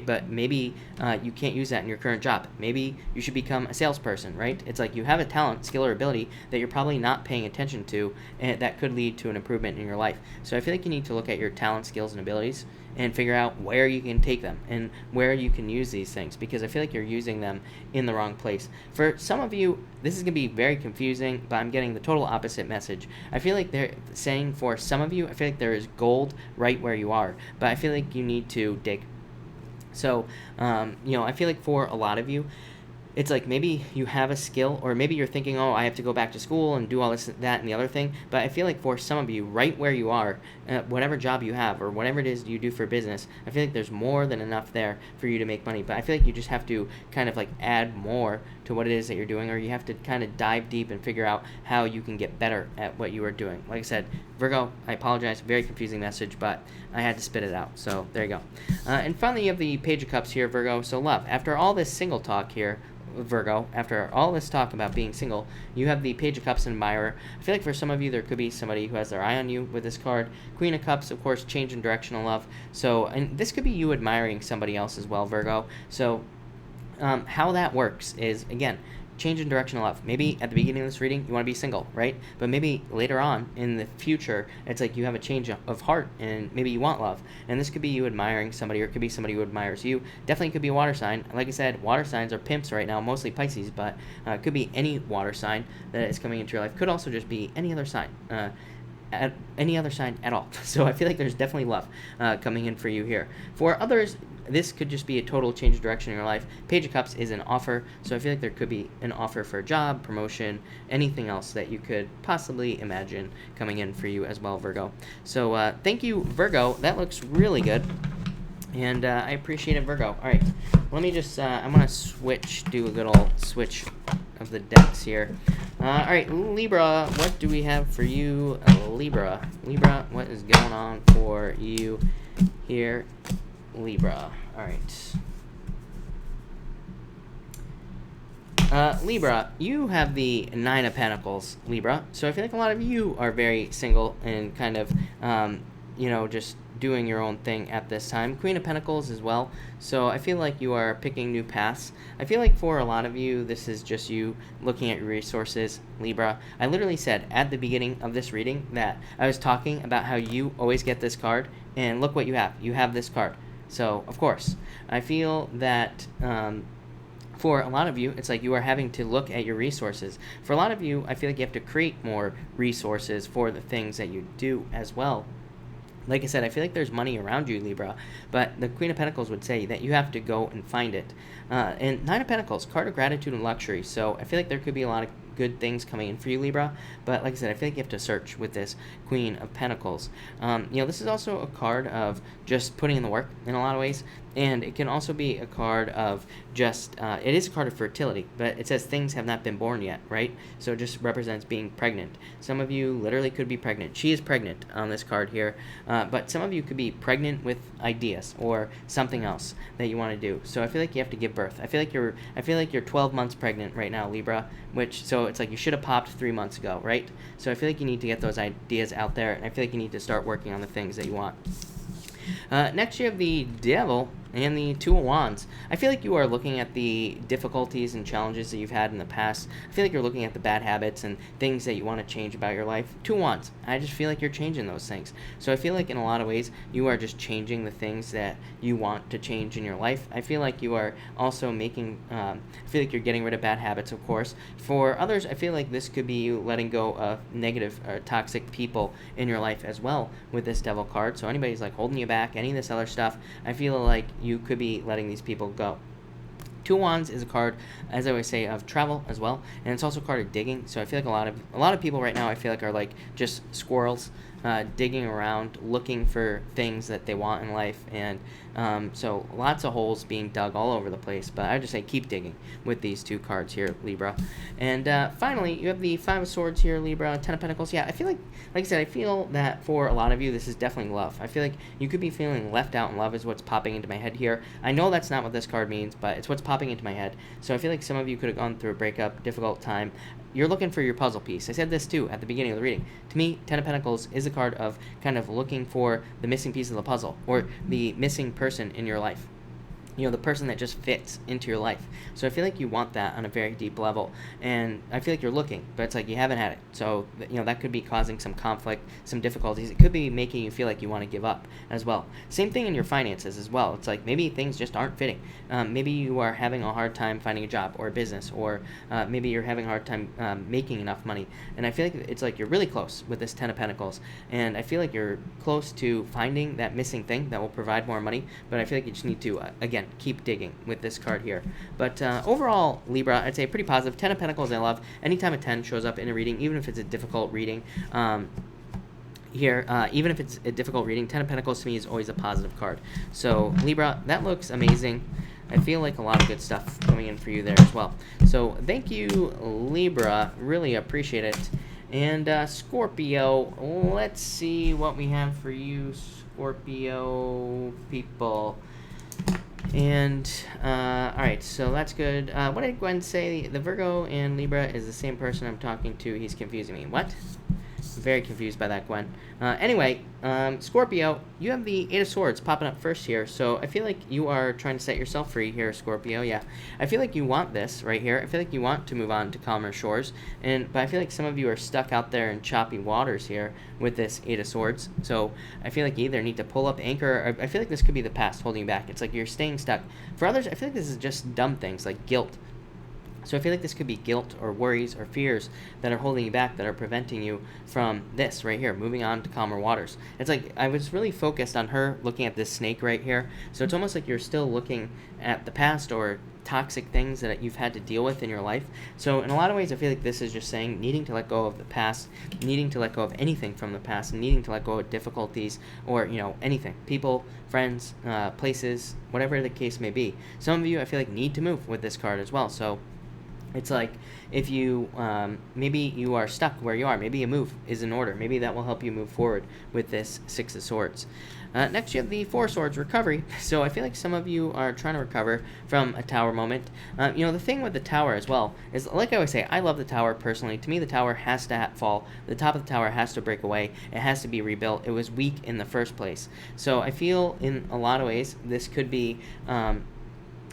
but maybe you can't use that in your current job. Maybe you should become a salesperson, right? It's like you have a talent, skill, or ability that you're probably not paying attention to, and that could lead to an improvement in your life. So I feel like you need to look at your talents, skills, and abilities and figure out where you can take them and where you can use these things, because I feel like you're using them in the wrong place. For some of you, this is going to be very confusing, but I'm getting the total opposite message. I feel like they're saying for some of you, I feel like there is gold right where you are, but I feel like you need to dig. So, I feel like for a lot of you, it's like maybe you have a skill, or maybe you're thinking, oh, I have to go back to school and do all this, that, and the other thing. But I feel like for some of you, right where you are, whatever job you have or whatever it is you do for business, I feel like there's more than enough there for you to make money. But I feel like you just have to kind of like add more to what it is that you're doing, or you have to kind of dive deep and figure out how you can get better at what you are doing. Like I said, Virgo, I apologize, very confusing message, but I had to spit it out. So there you go. And finally, you have the Page of Cups here, Virgo. So love. After all this single talk here, Virgo, after all this talk about being single, you have the Page of Cups and Admirer. I feel like for some of you, there could be somebody who has their eye on you with this card. Queen of Cups, of course, change in directional love. So, and this could be you admiring somebody else as well, Virgo. So, how that works is, again, change in direction of love. Maybe at the beginning of this reading, you want to be single, right? But maybe later on in the future, it's like you have a change of heart and maybe you want love. And this could be you admiring somebody, or it could be somebody who admires you. Definitely could be a water sign. Like I said, water signs are pimps right now, mostly Pisces, but it could be any water sign that is coming into your life. Could also just be any other sign. Any other sign at all. So I feel like there's definitely love coming in for you here. For others, this could just be a total change of direction in your life. Page of Cups is an offer, so I feel like there could be an offer for a job, promotion, anything else that you could possibly imagine coming in for you as well, Virgo. So thank you, Virgo. That looks really good, and I appreciate it, Virgo. All right, let me just, I'm going to do a good old switch of the decks here. All right, Libra, what do we have for you, Libra? Libra, what is going on for you here, Libra? All right. Libra, you have the Nine of Pentacles, Libra. So I feel like a lot of you are very single and kind of, just doing your own thing at this time. Queen of Pentacles as well. So I feel like you are picking new paths. I feel like for a lot of you, this is just you looking at your resources, Libra. I literally said at the beginning of this reading that I was talking about how you always get this card, and look what you have. You have this card. So, of course, I feel that for a lot of you, it's like you are having to look at your resources. For a lot of you, I feel like you have to create more resources for the things that you do as well. Like I said, I feel like there's money around you, Libra, but the Queen of Pentacles would say that you have to go and find it. And Nine of Pentacles, card of gratitude and luxury. So I feel like there could be a lot of good things coming in for you, Libra. But like I said, I feel like you have to search with this Queen of Pentacles. This is also a card of just putting in the work in a lot of ways. And it can also be a card of just, it is a card of fertility, but it says things have not been born yet, right? So it just represents being pregnant. Some of you literally could be pregnant. She is pregnant on this card here. But some of you could be pregnant with ideas or something else that you want to do. So I feel like you have to give birth. I feel like you're 12 months pregnant right now, Libra, so it's like you should have popped 3 months ago, right? So I feel like you need to get those ideas out there, and I feel like you need to start working on the things that you want. Next, you have the Devil and the Two of Wands. I feel like you are looking at the difficulties and challenges that you've had in the past. I feel like you're looking at the bad habits and things that you want to change about your life. Two of Wands. I just feel like you're changing those things. So I feel like in a lot of ways, you are just changing the things that you want to change in your life. I feel like you are also I feel like you're getting rid of bad habits, of course. For others, I feel like this could be you letting go of negative or toxic people in your life as well with this Devil card. So anybody's like holding you back, any of this other stuff, I feel like you could be letting these people go. Two of Wands is a card, as I always say, of travel as well, and it's also a card of digging. So I feel like a lot of people right now, I feel like are like just squirrels, digging around, looking for things that they want in life, and so lots of holes being dug all over the place. But I just say keep digging with these two cards here, Libra. And finally, you have the Five of Swords here, Libra, Ten of Pentacles. Yeah, I feel like I said, I feel that for a lot of you, this is definitely love. I feel like you could be feeling left out in love is what's popping into my head here. I know that's not what this card means, but it's what's popping into my head. So I feel like some of you could have gone through a breakup, difficult time. You're looking for your puzzle piece. I said this too at the beginning of the reading. To me, Ten of Pentacles is a card of kind of looking for the missing piece of the puzzle, or the missing person in your life. You know, the person that just fits into your life. So I feel like you want that on a very deep level. And I feel like you're looking, but it's like you haven't had it. So, you know, that could be causing some conflict, some difficulties. It could be making you feel like you want to give up as well. Same thing in your finances as well. It's like maybe things just aren't fitting. Maybe you are having a hard time finding a job or a business, or maybe you're having a hard time making enough money. And I feel like it's like you're really close with this Ten of Pentacles. And I feel like you're close to finding that missing thing that will provide more money. But I feel like you just need to, again, keep digging with this card here. But overall, Libra, I'd say pretty positive. Ten of Pentacles I love. Anytime a 10 shows up in a reading, even if it's a difficult reading, even if it's a difficult reading, Ten of Pentacles to me is always a positive card. So Libra, that looks amazing. I feel like a lot of good stuff coming in for you there as well. So thank you, Libra. Really appreciate it. And Scorpio, let's see what we have for you, Scorpio people. And, alright, so that's good. What did Gwen say? The Virgo and Libra is the same person I'm talking to. He's confusing me. What? Very confused by that, Gwen. Anyway, Scorpio, you have the Eight of Swords popping up first here. So I feel like you are trying to set yourself free here, Scorpio. Yeah, I feel like you want this right here. I feel like you want to move on to calmer shores. But I feel like some of you are stuck out there in choppy waters here with this Eight of Swords. So I feel like you either need to pull up anchor, or I feel like this could be the past holding you back. It's like you're staying stuck. For others, I feel like this is just dumb things like guilt. So I feel like this could be guilt or worries or fears that are holding you back, that are preventing you from this right here, moving on to calmer waters. It's like I was really focused on her looking at this snake right here. So it's almost like you're still looking at the past or toxic things that you've had to deal with in your life. So in a lot of ways, I feel like this is just saying needing to let go of the past, needing to let go of anything from the past, and needing to let go of difficulties or, you know, anything. People, friends, places, whatever the case may be. Some of you, I feel like, need to move with this card as well. So it's like if you, maybe you are stuck where you are. Maybe a move is in order. Maybe that will help you move forward with this Six of Swords. Next, you have the Four of Swords, recovery. So I feel like some of you are trying to recover from a tower moment. You know, the thing with the tower as well is, like I always say, I love the tower personally. To me, the tower has to fall. The top of the tower has to break away. It has to be rebuilt. It was weak in the first place. So I feel in a lot of ways this could be...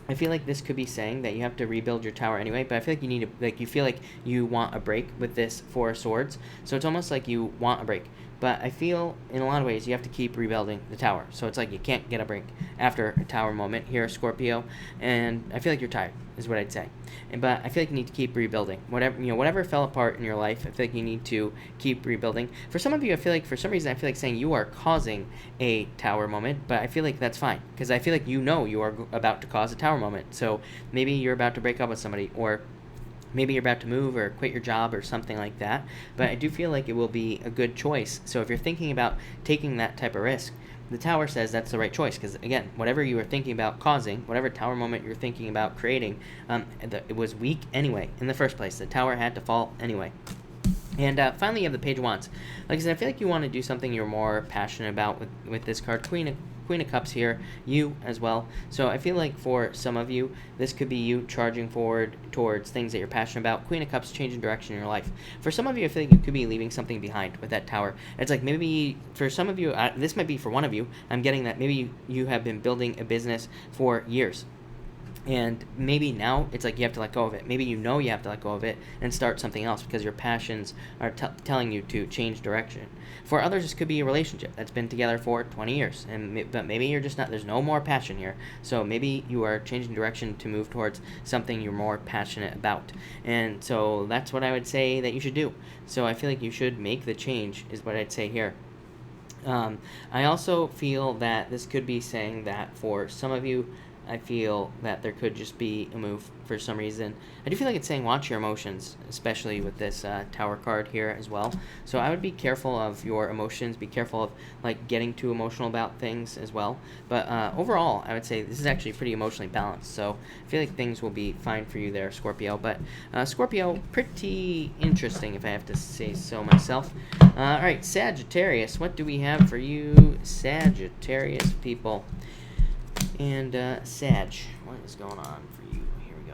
I feel like this could be saying that you have to rebuild your tower anyway, but I feel like you need to, like, you feel like you want a break with this Four of Swords. So it's almost like you want a break. But I feel in a lot of ways you have to keep rebuilding the tower. So it's like you can't get a break after a tower moment here, Scorpio. And I feel like you're tired, is what I'd say. But I feel like you need to keep rebuilding. Whatever fell apart in your life, I feel like you need to keep rebuilding. For some of you, I feel like for some reason I feel like saying you are causing a tower moment, but I feel like that's fine because I feel like you know you are about to cause a tower moment. So maybe you're about to break up with somebody, or maybe you're about to move or quit your job or something like that. But I do feel like it will be a good choice. So if you're thinking about taking that type of risk, the tower says that's the right choice. Because again, whatever you were thinking about causing, whatever tower moment you're thinking about creating, it was weak anyway in the first place. The tower had to fall anyway. And finally, you have the Page of Wands. Like I said, I feel like you want to do something you're more passionate about with this card. Queen of Cups here, you as well. So I feel like for some of you, this could be you charging forward towards things that you're passionate about. Queen of Cups, changing direction in your life. For some of you, I feel like you could be leaving something behind with that tower. It's like maybe for some of you, this might be for one of you, I'm getting that maybe you have been building a business for years. And maybe now it's like you have to let go of it. Maybe you know you have to let go of it and start something else because your passions are telling you to change direction. For others, this could be a relationship that's been together for 20 years. But maybe you're just not, there's no more passion here. So maybe you are changing direction to move towards something you're more passionate about. And so that's what I would say that you should do. So I feel like you should make the change is what I'd say here. I also feel that this could be saying that for some of you, I feel that there could just be a move for some reason. I do feel like it's saying watch your emotions, especially with this Tower card here as well. So I would be careful of your emotions, be careful of like getting too emotional about things as well. But overall, I would say this is actually pretty emotionally balanced. So I feel like things will be fine for you there, Scorpio. But Scorpio, pretty interesting if I have to say so myself. All right, Sagittarius, what do we have for you, Sagittarius people? And Sag, what is going on for you? Here we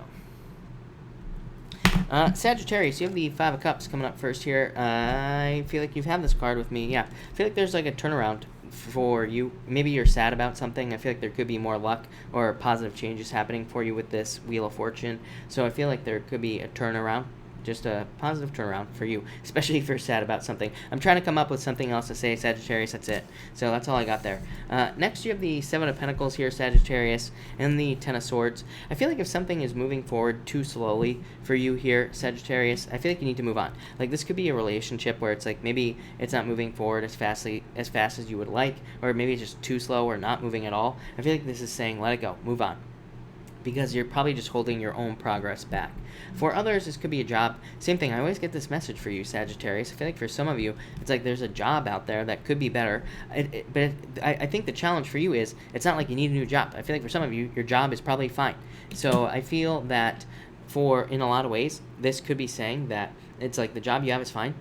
go. Sagittarius, you have the Five of Cups coming up first here. I feel like you've had this card with me. Yeah, I feel like there's like a turnaround for you. Maybe you're sad about something. I feel like there could be more luck or positive changes happening for you with this Wheel of Fortune. So I feel like there could be a turnaround. Just a positive turnaround for you, especially if you're sad about something. I'm trying to come up with something else to say, Sagittarius. That's it. So that's all I got there. Next, you have the Seven of Pentacles here, Sagittarius, and the Ten of Swords. I feel like if something is moving forward too slowly for you here, Sagittarius, I feel like you need to move on. Like this could be a relationship where it's like maybe it's not moving forward as fast as you would like, or maybe it's just too slow or not moving at all. I feel like this is saying let it go, move on, because you're probably just holding your own progress back. For others, this could be a job. Same thing. I always get this message for you, Sagittarius. I feel like for some of you, it's like there's a job out there that could be better. I think the challenge for you is it's not like you need a new job. I feel like for some of you, your job is probably fine. So I feel that in a lot of ways, this could be saying that it's like the job you have is fine,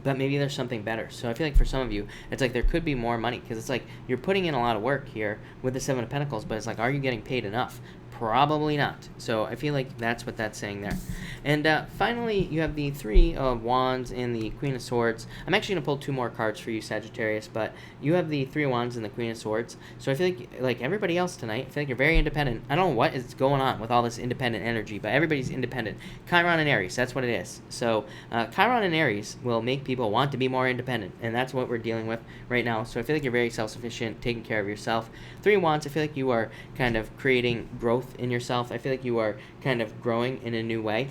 but maybe there's something better. So I feel like for some of you, it's like there could be more money, because it's like you're putting in a lot of work here with the Seven of Pentacles, but it's like, are you getting paid enough? Probably not. So I feel like that's what that's saying there. And finally, you have the Three of Wands and the Queen of Swords. I'm actually going to pull two more cards for you, Sagittarius, but you have the Three of Wands and the Queen of Swords. So I feel like everybody else tonight, I feel like you're very independent. I don't know what is going on with all this independent energy, but everybody's independent. Chiron and Aries, that's what it is. So Chiron and Aries will make people want to be more independent, and that's what we're dealing with right now. So I feel like you're very self-sufficient, taking care of yourself. Three of Wands, I feel like you are kind of creating growth in yourself. I feel like you are kind of growing in a new way,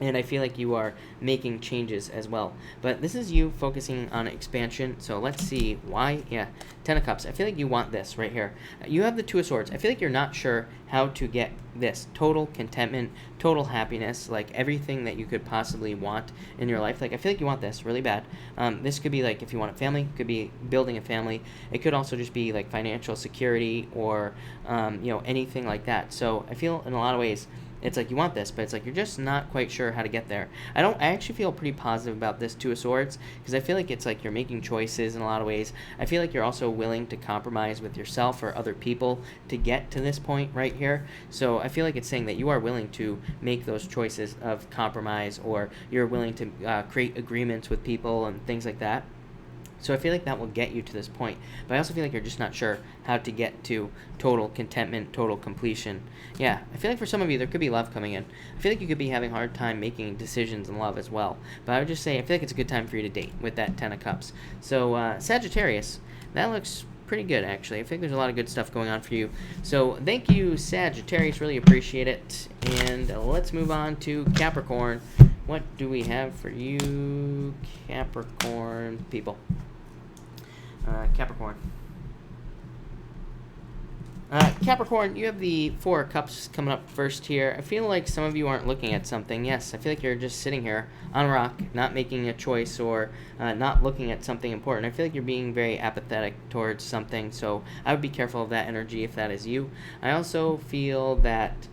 and I feel like you are making changes as well. But this is you focusing on expansion. So let's see why. Yeah, Ten of Cups. I feel like you want this right here. You have the Two of Swords. I feel like you're not sure how to get this total contentment, total happiness, like everything that you could possibly want in your life. Like I feel like you want this really bad. This could be like if you want a family, could be building a family. It could also just be like financial security or anything like that. So I feel in a lot of ways it's like you want this, but it's like you're just not quite sure how to get there. I actually feel pretty positive about this Two of Swords, because I feel like it's like you're making choices in a lot of ways. I feel like you're also willing to compromise with yourself or other people to get to this point right here. So I feel like it's saying that you are willing to make those choices of compromise, or you're willing to create agreements with people and things like that. So I feel like that will get you to this point. But I also feel like you're just not sure how to get to total contentment, total completion. Yeah, I feel like for some of you, there could be love coming in. I feel like you could be having a hard time making decisions in love as well. But I would just say, I feel like it's a good time for you to date with that Ten of Cups. So Sagittarius, that looks pretty good, actually. I think there's a lot of good stuff going on for you. So thank you, Sagittarius. Really appreciate it. And let's move on to Capricorn. What do we have for you, Capricorn people? Capricorn. Capricorn, you have the Four of Cups coming up first here. I feel like some of you aren't looking at something. Yes, I feel like you're just sitting here on a rock, not making a choice, or not looking at something important. I feel like you're being very apathetic towards something, so I would be careful of that energy if that is you. I also feel that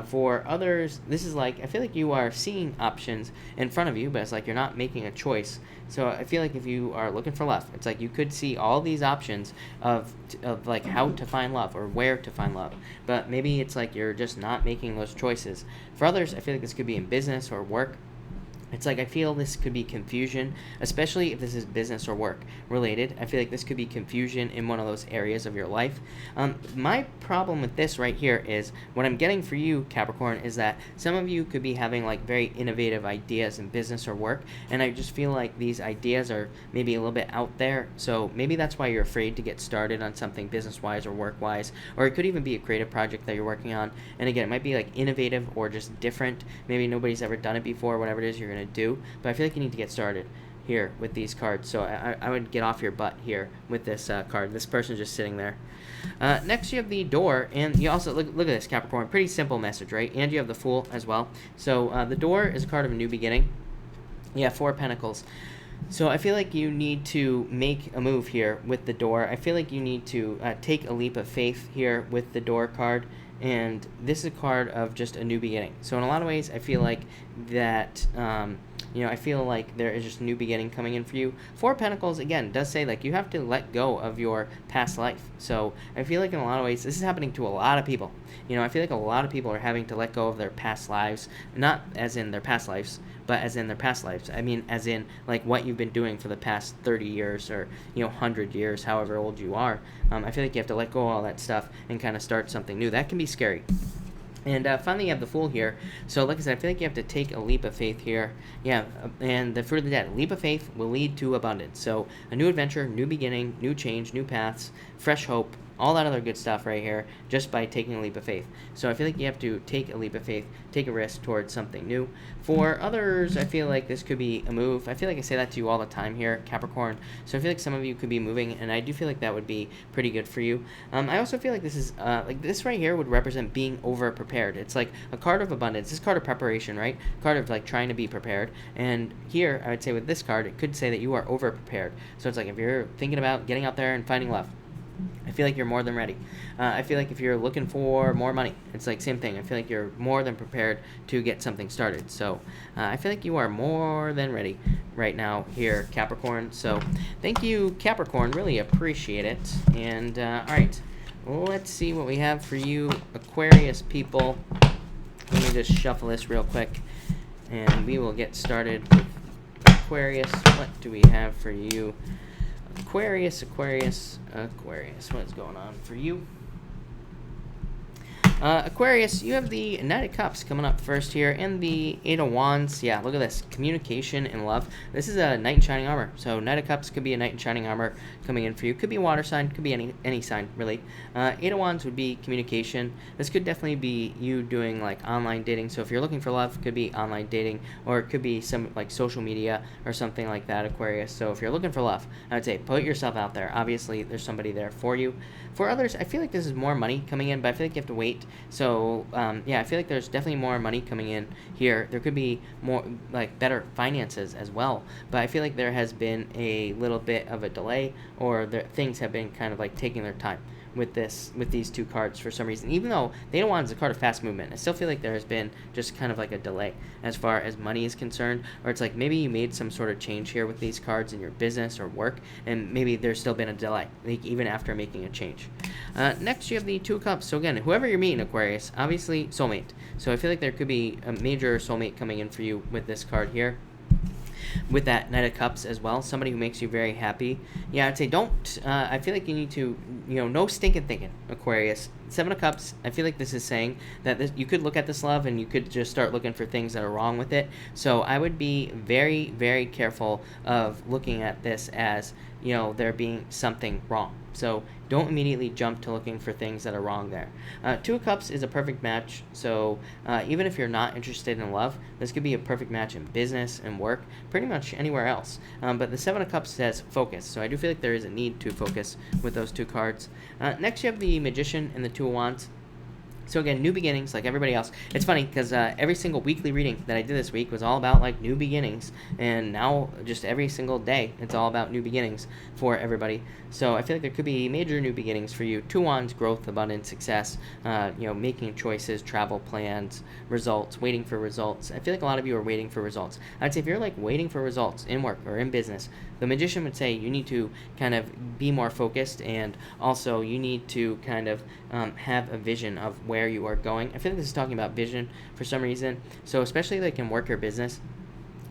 for others, this is like, I feel like you are seeing options in front of you, but it's like you're not making a choice. So I feel like if you are looking for love, it's like you could see all these options of like how to find love or where to find love, but maybe it's like you're just not making those choices. For others, I feel like this could be in business or work. It's like I feel this could be confusion, especially if this is business or work related. I feel like this could be confusion in one of those areas of your life. My problem with this right here is what I'm getting for you, Capricorn, is that some of you could be having like very innovative ideas in business or work, and I just feel like these ideas are maybe a little bit out there. So maybe that's why you're afraid to get started on something business-wise or work-wise, or it could even be a creative project that you're working on. And again, it might be like innovative or just different. Maybe nobody's ever done it before, whatever it is you're going to do, but I feel like you need to get started. here with these cards. So I would get off your butt here with this card. This person's just sitting there. Next, you have the door, and you also look at this, Capricorn. Pretty simple message, right? And you have the Fool as well. So the door is a card of a new beginning. Yeah, 4 of Pentacles. So I feel like you need to make a move here with the door. I feel like you need to take a leap of faith here with the door card. And this is a card of just a new beginning. So in a lot of ways, I feel like that, I feel like there is just a new beginning coming in for you. 4 of Pentacles, again, does say like you have to let go of your past life. So I feel like in a lot of ways, this is happening to a lot of people. I feel like a lot of people are having to let go of their past lives, not as in their past lives, but as in their past lives. I mean, as in like what you've been doing for the past 30 years or 100 years, however old you are. I feel like you have to let go of all that stuff and kind of start something new. That can be scary. And finally, you have the Fool here. So like I said, I feel like you have to take a leap of faith here. Yeah, and the Fruit of the Dead. Leap of faith will lead to abundance. So a new adventure, new beginning, new change, new paths, fresh hope, all that other good stuff right here, just by taking a leap of faith. So I feel like you have to take a leap of faith, take a risk towards something new. For others, I feel like this could be a move. I feel like I say that to you all the time here, Capricorn. So I feel like some of you could be moving, and I do feel like that would be pretty good for you. I also feel like this is, like this right here would represent being over-prepared. It's like a card of abundance. This card of preparation, right? Card of like trying to be prepared. And here, I would say with this card, it could say that you are over-prepared. So it's like if you're thinking about getting out there and finding love, I feel like you're more than ready. I feel like if you're looking for more money, it's like same thing. I feel like you're more than prepared to get something started. So I feel like you are more than ready right now here, Capricorn. So thank you, Capricorn. Really appreciate it. And all right, let's see what we have for you, Aquarius people. Let me just shuffle this real quick, and we will get started with Aquarius. What do we have for you? Aquarius, what is going on for you? Aquarius, you have the Knight of Cups coming up first here, and the 8 of Wands. Yeah, look at this. Communication and love. This is a Knight in Shining Armor. So Knight of Cups could be a Knight in Shining Armor coming in for you. Could be a water sign. Could be any sign, really. 8 of Wands would be communication. This could definitely be you doing, like, online dating. So if you're looking for love, it could be online dating, or it could be some, like, social media or something like that, Aquarius. So if you're looking for love, I would say put yourself out there. Obviously, there's somebody there for you. For others, I feel like this is more money coming in, but I feel like you have to wait. So, yeah, I feel like there's definitely more money coming in here. There could be more, like, better finances as well. But I feel like there has been a little bit of a delay, or things have been kind of, like, taking their time with these 2 cards for some reason. Even though the 8 of Wands is a card of fast movement, I still feel like there has been just kind of like a delay as far as money is concerned. Or it's like maybe you made some sort of change here with these cards in your business or work, and maybe there's still been a delay, like even after making a change. Next, you have the 2 of Cups. So again, whoever you're meeting, Aquarius, obviously soulmate. So I feel like there could be a major soulmate coming in for you with this card here. With that Knight of Cups as well, somebody who makes you very happy. Yeah, I'd say don't, I feel like you need to, no stinking thinking, Aquarius. 7 of Cups, I feel like this is saying that you could look at this love and you could just start looking for things that are wrong with it. So I would be very, very careful of looking at this as, there being something wrong. So don't immediately jump to looking for things that are wrong there. 2 of Cups is a perfect match. So even if you're not interested in love, this could be a perfect match in business and work, pretty much anywhere else. But the 7 of Cups says focus. So I do feel like there is a need to focus with those 2 cards. Next, you have the Magician and the 2 of Wands. So again, new beginnings, like everybody else. It's funny because every single weekly reading that I did this week was all about like new beginnings, and now just every single day it's all about new beginnings for everybody. So I feel like there could be major new beginnings for you. 2 Wands, growth, abundance, success. Making choices, travel plans, results, waiting for results. I feel like a lot of you are waiting for results. I'd say if you're like waiting for results in work or in business, the Magician would say you need to kind of be more focused, and also you need to kind of have a vision of where you are going. I feel like this is talking about vision for some reason. So especially like in work or business,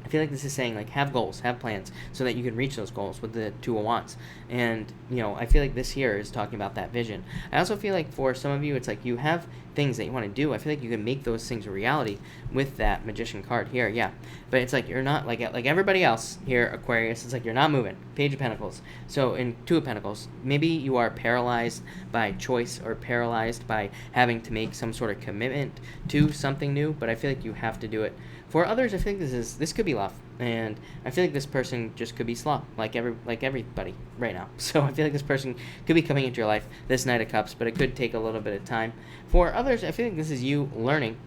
I feel like this is saying like have goals, have plans, so that you can reach those goals with the 2 of Wands. And I feel like this here is talking about that vision. I also feel like for some of you, it's like you have things that you want to do. I feel like you can make those things a reality with that Magician card here. Yeah, but it's like you're not like everybody else here, Aquarius. It's like you're not moving. Page of Pentacles. So in 2 of Pentacles, maybe you are paralyzed by choice or paralyzed by having to make some sort of commitment to something new, but I feel like you have to do it. For others, I think this could be love. And I feel like this person just could be slow, like everybody right now. So I feel like this person could be coming into your life, this Knight of Cups, but it could take a little bit of time. For others, I feel like this is you learning.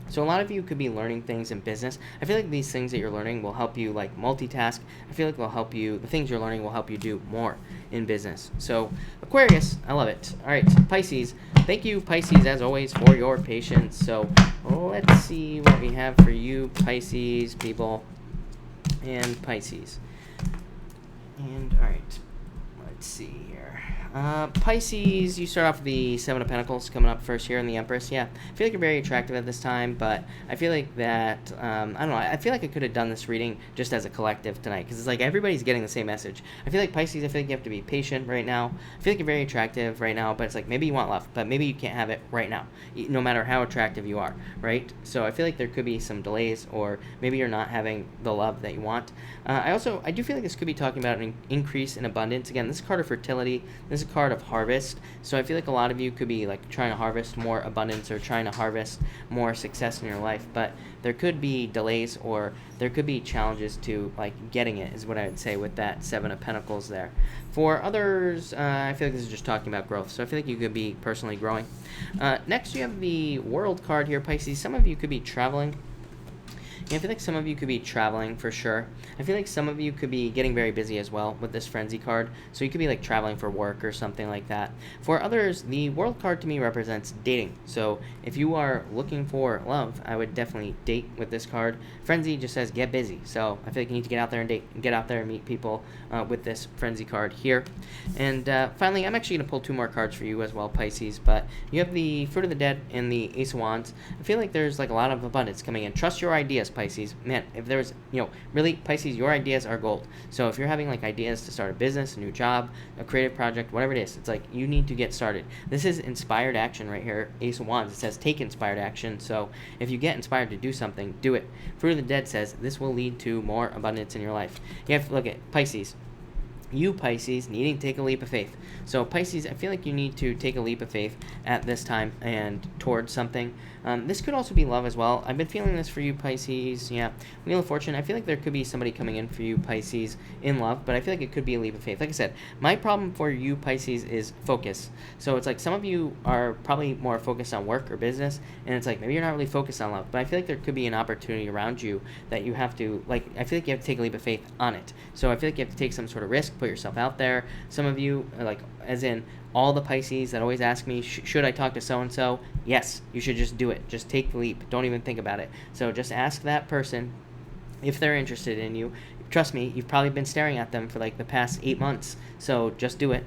So a lot of you could be learning things in business. I feel like these things that you're learning will help you like multitask. I feel like they'll help you, the things you're learning will help you do more in business. So Aquarius, I love it. All right, Pisces. Thank you, Pisces, as always, for your patience. So let's see what we have for you, Pisces people and Pisces. And all right, let's see here. Pisces, you start off with the Seven of Pentacles coming up first here in the Empress. Yeah, I feel like you're very attractive at this time, but I feel like that, I don't know, I feel like I could have done this reading just as a collective tonight, because it's like everybody's getting the same message. I feel like Pisces, I feel like you have to be patient right now. I feel like you're very attractive right now, but it's like maybe you want love, but maybe you can't have it right now, no matter how attractive you are, right? So I feel like there could be some delays, or maybe you're not having the love that you want. I do feel like this could be talking about an increase in abundance. Again, this is a card of fertility. This is a card of harvest. So I feel like a lot of you could be like trying to harvest more abundance or trying to harvest more success in your life, but there could be delays or there could be challenges to like getting it, is what I would say with that Seven of Pentacles there. For others, I feel like this is just talking about growth. So I feel like you could be personally growing. Next, you have the World card here, Pisces. Some of you could be traveling. Yeah, I feel like some of you could be traveling for sure. I feel like some of you could be getting very busy as well with this Frenzy card. So you could be like traveling for work or something like that. For others, the World card to me represents dating. So if you are looking for love, I would definitely date with this card. Frenzy just says get busy. So I feel like you need to get out there and date, get out there and meet people with this Frenzy card here. And finally, I'm actually going to pull two more cards for you as well, Pisces. But you have the Fruit of the Dead and the Ace of Wands. I feel like there's like a lot of abundance coming in. Trust your ideas, Pisces. Man, if there's, really, Pisces, your ideas are gold. So if you're having like ideas to start a business, a new job, a creative project, whatever it is, it's like you need to get started. This is inspired action right here, Ace of Wands. It says take inspired action. So if you get inspired to do something, do it. Fruit of the Dead says this will lead to more abundance in your life. You have to look at Pisces. You, Pisces, needing to take a leap of faith. So, Pisces, I feel like you need to take a leap of faith at this time and towards something. This could also be love as well. I've been feeling this for you, Pisces. Yeah. Wheel of Fortune, I feel like there could be somebody coming in for you, Pisces, in love, but I feel like it could be a leap of faith. Like I said, my problem for you, Pisces, is focus. So, it's like some of you are probably more focused on work or business, and it's like maybe you're not really focused on love, but I feel like there could be an opportunity around you that you have to, like, I feel like you have to take a leap of faith on it. So, I feel like you have to take some sort of risk, put yourself out there. Some of you are like, as in all the Pisces that always ask me, should I talk to so-and-so? Yes, you should just do it. Just take the leap. Don't even think about it. So just ask that person if they're interested in you. Trust me, you've probably been staring at them for like the past 8 months. So just do it.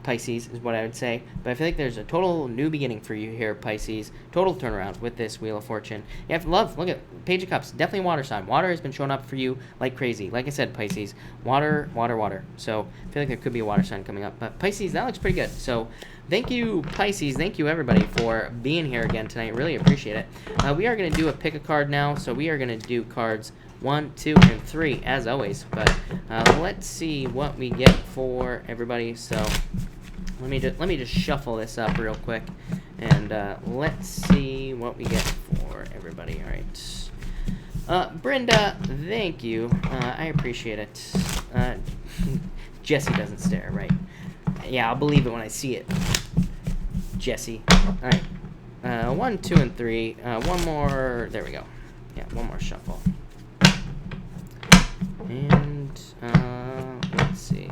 Pisces is what I would say. But I feel like there's a total new beginning for you here, Pisces. Total turnaround with this Wheel of Fortune. You have love. Look at Page of Cups. Definitely water sign. Water has been showing up for you like crazy. Like I said, Pisces. Water, water, water. So I feel like there could be a water sign coming up. But Pisces, that looks pretty good. So thank you, Pisces. Thank you, everybody, for being here again tonight. Really appreciate it. We are going to do a pick a card now. So we are going to do cards 1, 2, and 3, as always. But let's see what we get for everybody. So let me just shuffle this up real quick, and let's see what we get for everybody. All right, Brenda, thank you. I appreciate it. Jesse doesn't stare, right? Yeah, I'll believe it when I see it. Jesse. All right, 1, 2, and 3. One more. There we go. Yeah, one more shuffle. And let's see.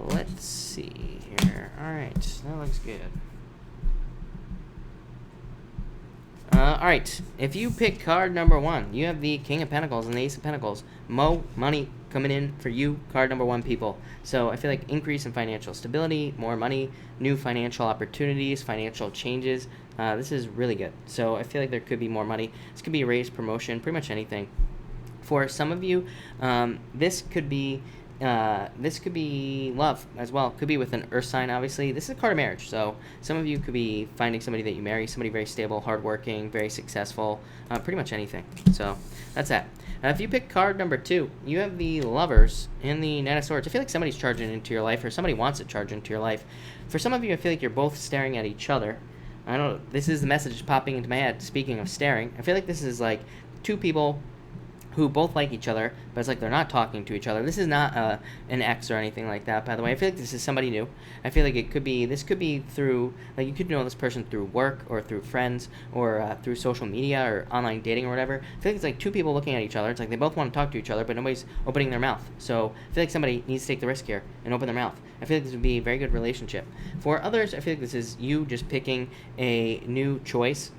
Let's see here. Alright, that looks good. Alright, if you pick card number 1, you have the King of Pentacles and the Ace of Pentacles. Money coming in for you, card number 1, people. So I feel like increase in financial stability, more money, new financial opportunities, financial changes. This is really good. So I feel like there could be more money. This could be a raise, promotion, pretty much anything. For some of you, this could be love as well. Could be with an earth sign, obviously. This is a card of marriage. So some of you could be finding somebody that you marry, somebody very stable, hardworking, very successful, pretty much anything. So that's that. If you pick card number 2, you have the Lovers and the Knight of Swords. I feel like somebody's charging into your life, or somebody wants to charge into your life. For some of you, I feel like you're both staring at each other. I don't know. This is the message popping into my head. Speaking of staring, I feel like this is like two people who both like each other, but it's like they're not talking to each other. This is not an ex or anything like that, by the way. I feel like this is somebody new. I feel like this could be through, like, you could know this person through work or through friends or through social media or online dating or whatever. I feel like it's like two people looking at each other. It's like they both want to talk to each other, but nobody's opening their mouth. So I feel like somebody needs to take the risk here and open their mouth. I feel like this would be a very good relationship. For others, I feel like this is you just picking a new choice.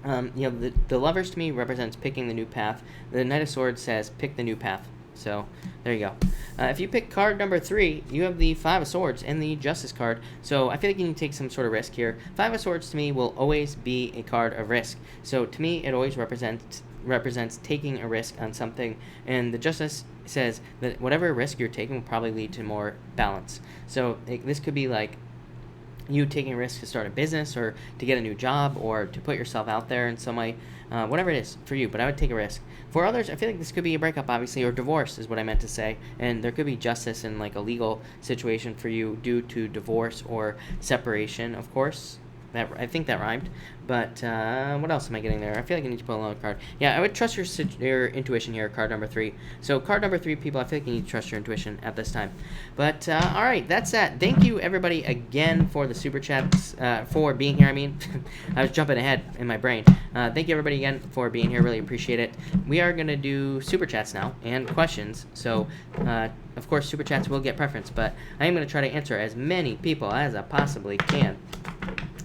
The lovers to me represents picking the new path. The Knight of Swords says pick the new path. So there you go. If you pick card number 3, you have the Five of Swords and the Justice card. So I feel like you need to take some sort of risk here. Five of Swords to me will always be a card of risk. So to me, it always represents taking a risk on something. And the Justice says that whatever risk you're taking will probably lead to more balance. So this could be like you taking a risk to start a business or to get a new job or to put yourself out there in some way, whatever it is for you, but I would take a risk. For others, I feel like this could be a breakup, obviously, or divorce is what I meant to say, and there could be justice in like a legal situation for you due to divorce or separation, of course. I think that rhymed, but what else am I getting there? I feel like I need to pull another card. Yeah, I would trust your intuition here, card number 3. So card number 3, people, I feel like you need to trust your intuition at this time. But all right, that's that. Thank you, everybody, again for the super chats, for being here. I mean, I was jumping ahead in my brain. Thank you, everybody, again for being here. Really appreciate it. We are going to do super chats now and questions. So, of course, super chats will get preference, but I am going to try to answer as many people as I possibly can.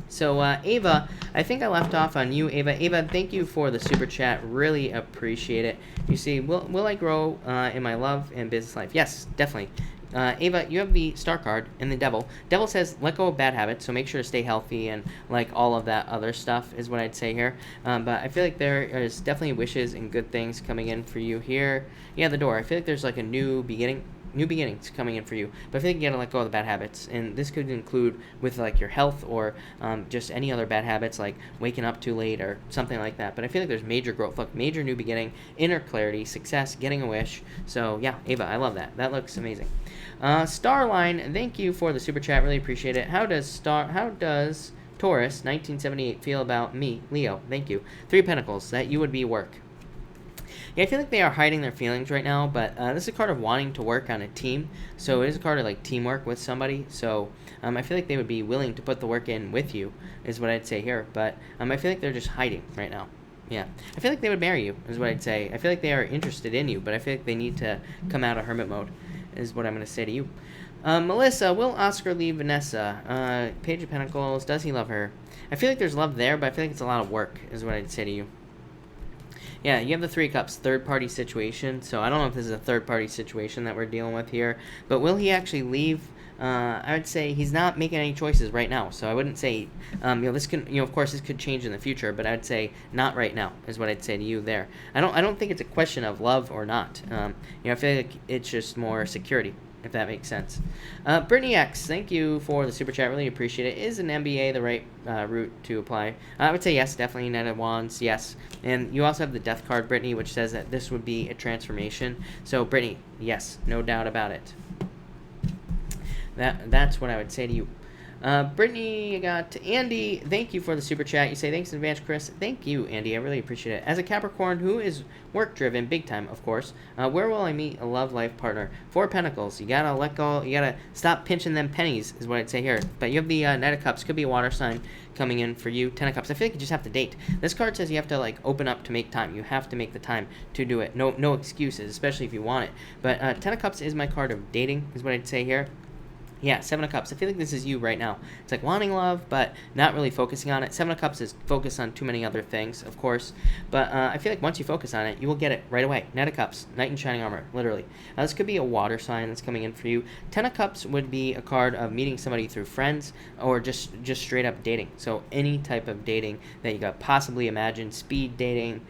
So, Ava, I think I left off on you, Ava. Ava, thank you for the super chat. Really appreciate it. You see, will I grow in my love and business life? Yes, definitely. Ava, you have the Star card and the Devil. Devil says, let go of bad habits, so make sure to stay healthy and, like, all of that other stuff is what I'd say here. But I feel like there is definitely wishes and good things coming in for you here. Yeah, the door. I feel like there's, like, a new beginnings coming in for you, but I think you gotta let go of the bad habits, and this could include with like your health or just any other bad habits like waking up too late or something like that. But I feel like there's major growth, look, major new beginning, inner clarity, success, getting a wish. So yeah, Ava, I love that. That looks amazing. Starline, thank you for the super chat. Really appreciate it. How does Taurus 1978 feel about me, Leo? Thank you. 3 of Pentacles, that you would be work. Yeah, I feel like they are hiding their feelings right now, but this is a card of wanting to work on a team. So it is a card of like teamwork with somebody. So I feel like they would be willing to put the work in with you, is what I'd say here. But I feel like they're just hiding right now. Yeah, I feel like they would marry you, is what I'd say. I feel like they are interested in you, but I feel like they need to come out of hermit mode, is what I'm going to say to you. Melissa, will Oscar leave Vanessa? Page of Pentacles, does he love her? I feel like there's love there, but I feel like it's a lot of work, is what I'd say to you. Yeah, you have the 3 cups, third-party situation. So I don't know if this is a third-party situation that we're dealing with here. But will he actually leave? I would say he's not making any choices right now. So I wouldn't say, this can, of course, this could change in the future. But I'd say not right now is what I'd say to you there. I don't think it's a question of love or not. I feel like it's just more security, if that makes sense. Brittany X, thank you for the super chat. Really appreciate it. Is an MBA the right route to apply? I would say yes, definitely. Knight of Wands, yes. And you also have the Death card, Brittany, which says that this would be a transformation. So, Brittany, yes, no doubt about it. That's what I would say to you. Brittany, you got Andy. Thank you for the super chat. You say thanks in advance, Chris. Thank you, Andy. I really appreciate it. As a Capricorn who is work-driven, big time, of course, where will I meet a love life partner? 4 Pentacles. You gotta let go. You gotta stop pinching them pennies, is what I'd say here. But you have the Knight of Cups. Could be a water sign coming in for you. 10 of Cups. I feel like you just have to date. This card says you have to like open up to make time. You have to make the time to do it. No excuses, especially if you want it. But 10 of Cups is my card of dating, is what I'd say here. Yeah, 7 of Cups. I feel like this is you right now. It's like wanting love, but not really focusing on it. 7 of Cups is focused on too many other things, of course. But I feel like once you focus on it, you will get it right away. Knight of Cups, Knight in Shining Armor, literally. This could be a water sign that's coming in for you. 10 of Cups would be a card of meeting somebody through friends or just straight up dating. So any type of dating that you could possibly imagine. Speed dating,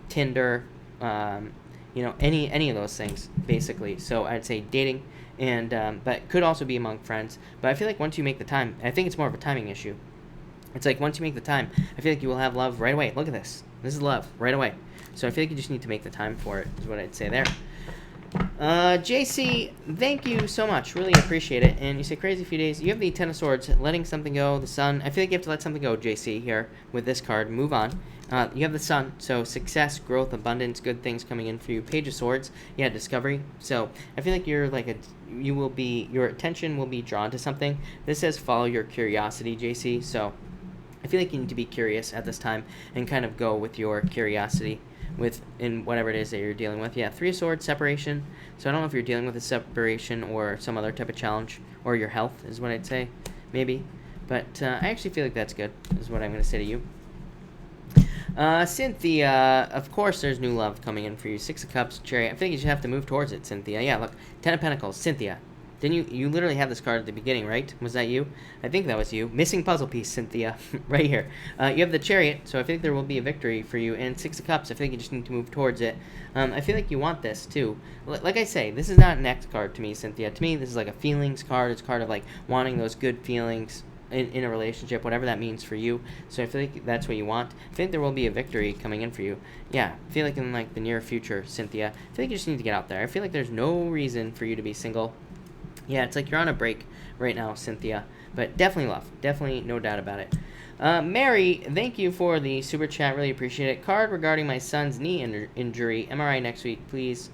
Tinder, any of those things, basically. So I'd say dating. And but could also be among friends. But I feel like once you make the time, I think it's more of a timing issue. It's like once you make the time, I feel like you will have love right away. Look at this. This is love right away. So I feel like you just need to make the time for it, is what I'd say there. JC, thank you so much. Really appreciate it. And you say crazy few days. You have the 10 of Swords, letting something go, the Sun. I feel like you have to let something go, JC, here with this card. Move on. You have the Sun, so success, growth, abundance, good things coming in for you. Page of Swords, yeah, discovery. So I feel like your attention will be drawn to something. This says follow your curiosity, JC. So I feel like you need to be curious at this time and kind of go with your curiosity in whatever it is that you're dealing with. Yeah, Three of Swords, separation. So I don't know if you're dealing with a separation or some other type of challenge, or your health is what I'd say, maybe. But I actually feel like that's good, is what I'm going to say to you. Cynthia, of course there's new love coming in for you. Six of Cups, Chariot. I think you should have to move towards it, Cynthia. Yeah, look, Ten of Pentacles, Cynthia. Didn't you literally have this card at the beginning, right? Was that you? I think that was you. Missing puzzle piece, Cynthia, right here. You have the Chariot, so I think there will be a victory for you. And Six of Cups, I feel like you just need to move towards it. I feel like you want this, too. Like I say, this is not an X card to me, Cynthia. To me, this is like a feelings card. It's a card of, like, wanting those good feelings in a relationship, whatever that means for you. So I feel like that's what you want. I think there will be a victory coming in for you. Yeah, I feel like in, like, the near future, Cynthia. I feel like you just need to get out there. I feel like there's no reason for you to be single. Yeah, it's like you're on a break right now, Cynthia. But definitely love. Definitely, no doubt about it. Mary, thank you for the super chat. Really appreciate it. Card regarding my son's knee injury. MRI next week, please.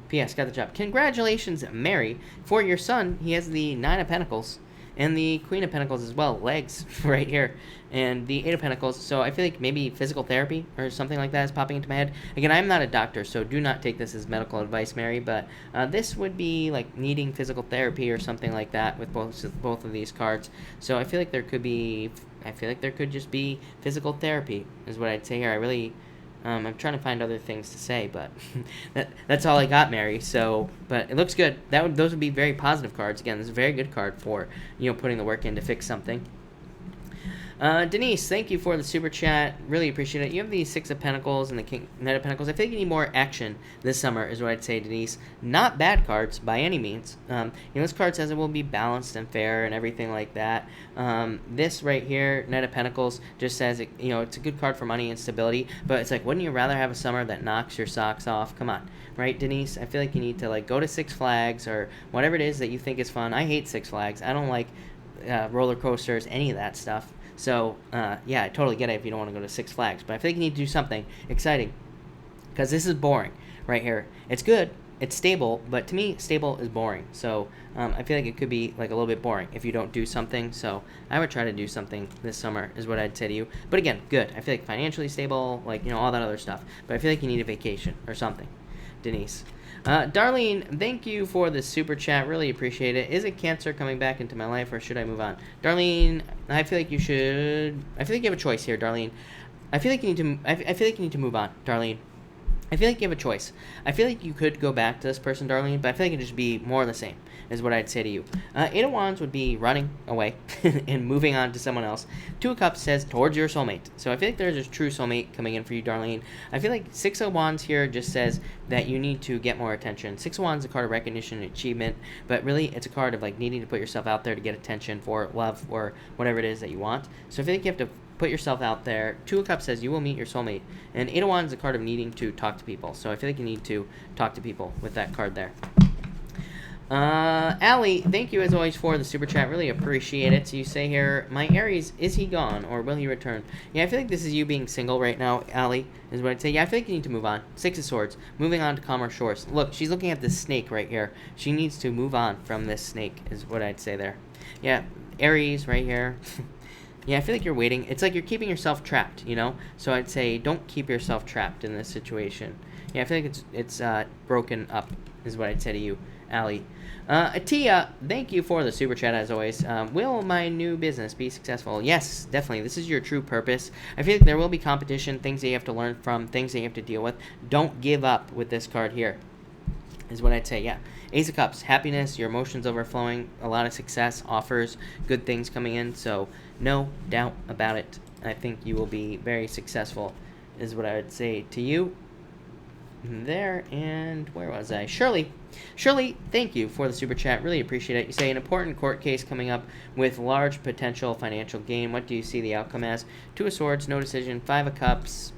P.S. Got the job. Congratulations, Mary. For your son, he has the Nine of Pentacles. And the Queen of Pentacles as well, legs, right here. And the Eight of Pentacles, so I feel like maybe physical therapy or something like that is popping into my head. Again, I'm not a doctor, so do not take this as medical advice, Mary, but this would be like needing physical therapy or something like that with both of these cards. So I feel like there could just be physical therapy, is what I'd say here. I'm trying to find other things to say, but that's all I got, Mary. So, but it looks good. Those would be very positive cards. Again, this is a very good card for, putting the work in to fix something. Denise, thank you for the super chat. Really appreciate it. You have the Six of Pentacles and the Knight of Pentacles. I think you need more action this summer, is what I'd say, Denise. Not bad cards by any means. This card says it will be balanced and fair and everything like that. This right here, Knight of Pentacles, just says it's a good card for money and stability. But it's like, wouldn't you rather have a summer that knocks your socks off? Come on, right, Denise? I feel like you need to go to Six Flags or whatever it is that you think is fun. I hate Six Flags. I don't like roller coasters, any of that stuff. So, yeah, I totally get it if you don't want to go to Six Flags. But I feel like you need to do something exciting. Because this is boring right here. It's good. It's stable. But to me, stable is boring. So, I feel like it could be, a little bit boring if you don't do something. So, I would try to do something this summer is what I'd say to you. But again, good. I feel like financially stable, all that other stuff. But I feel like you need a vacation or something. Denise. Darlene, thank you for the super chat. Really appreciate it. Is it Cancer coming back into my life, or should I move on? Darlene, I feel like you should. I feel like you have a choice here, Darlene. I feel like you need to. I feel like you need to move on, Darlene. I feel like you have a choice. I feel like you could go back to this person, Darlene, but I feel like it'd just be more of the same, is what I'd say to you. Eight of Wands would be running away and moving on to someone else. Two of Cups says towards your soulmate. So I feel like there's a true soulmate coming in for you, Darlene. I feel like Six of Wands here just says that you need to get more attention. Six of Wands is a card of recognition and achievement, but really it's a card of needing to put yourself out there to get attention for love or whatever it is that you want. So I feel like you have to put yourself out there. Two of Cups says you will meet your soulmate. And Eight of Wands is a card of needing to talk to people. So I feel like you need to talk to people with that card there. Allie, thank you as always for the super chat. Really appreciate it. So you say here, my Aries, is he gone or will he return? Yeah, I feel like this is you being single right now, Allie, is what I'd say. Yeah, I feel like you need to move on. Six of Swords, moving on to calmer shores. Look, she's looking at this snake right here. She needs to move on from this snake, is what I'd say there. Yeah, Aries right here. Yeah, I feel like you're waiting. It's like you're keeping yourself trapped, So I'd say don't keep yourself trapped in this situation. Yeah, I feel like it's broken up, is what I'd say to you, Allie. Atia, thank you for the super chat as always. Will my new business be successful? Yes, definitely. This is your true purpose. I feel like there will be competition, things that you have to learn from, things that you have to deal with. Don't give up with this card here, is what I'd say. Yeah. Ace of Cups, happiness, your emotions overflowing, a lot of success, offers, good things coming in. So no doubt about it. I think you will be very successful, is what I would say to you. There, and where was I? Shirley, thank you for the super chat. Really appreciate it. You say an important court case coming up with large potential financial gain. What do you see the outcome as? Two of Swords, no decision. Five of Cups.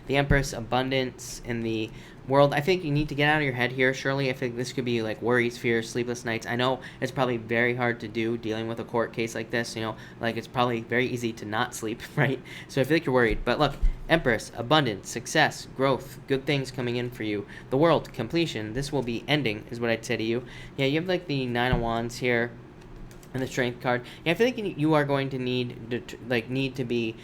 the Empress, abundance in the world. I think you need to get out of your head here, Shirley. I think this could be like worries, fears, sleepless nights. I know it's probably very hard to do dealing with a court case like this, like it's probably very easy to not sleep, right? So I feel like you're worried. But look, Empress, abundance, success, growth, good things coming in for you. The world, completion. This will be ending, is what I'd say to you. Yeah, you have like the Nine of Wands here and the Strength card. Yeah, I feel like you are going to need to be,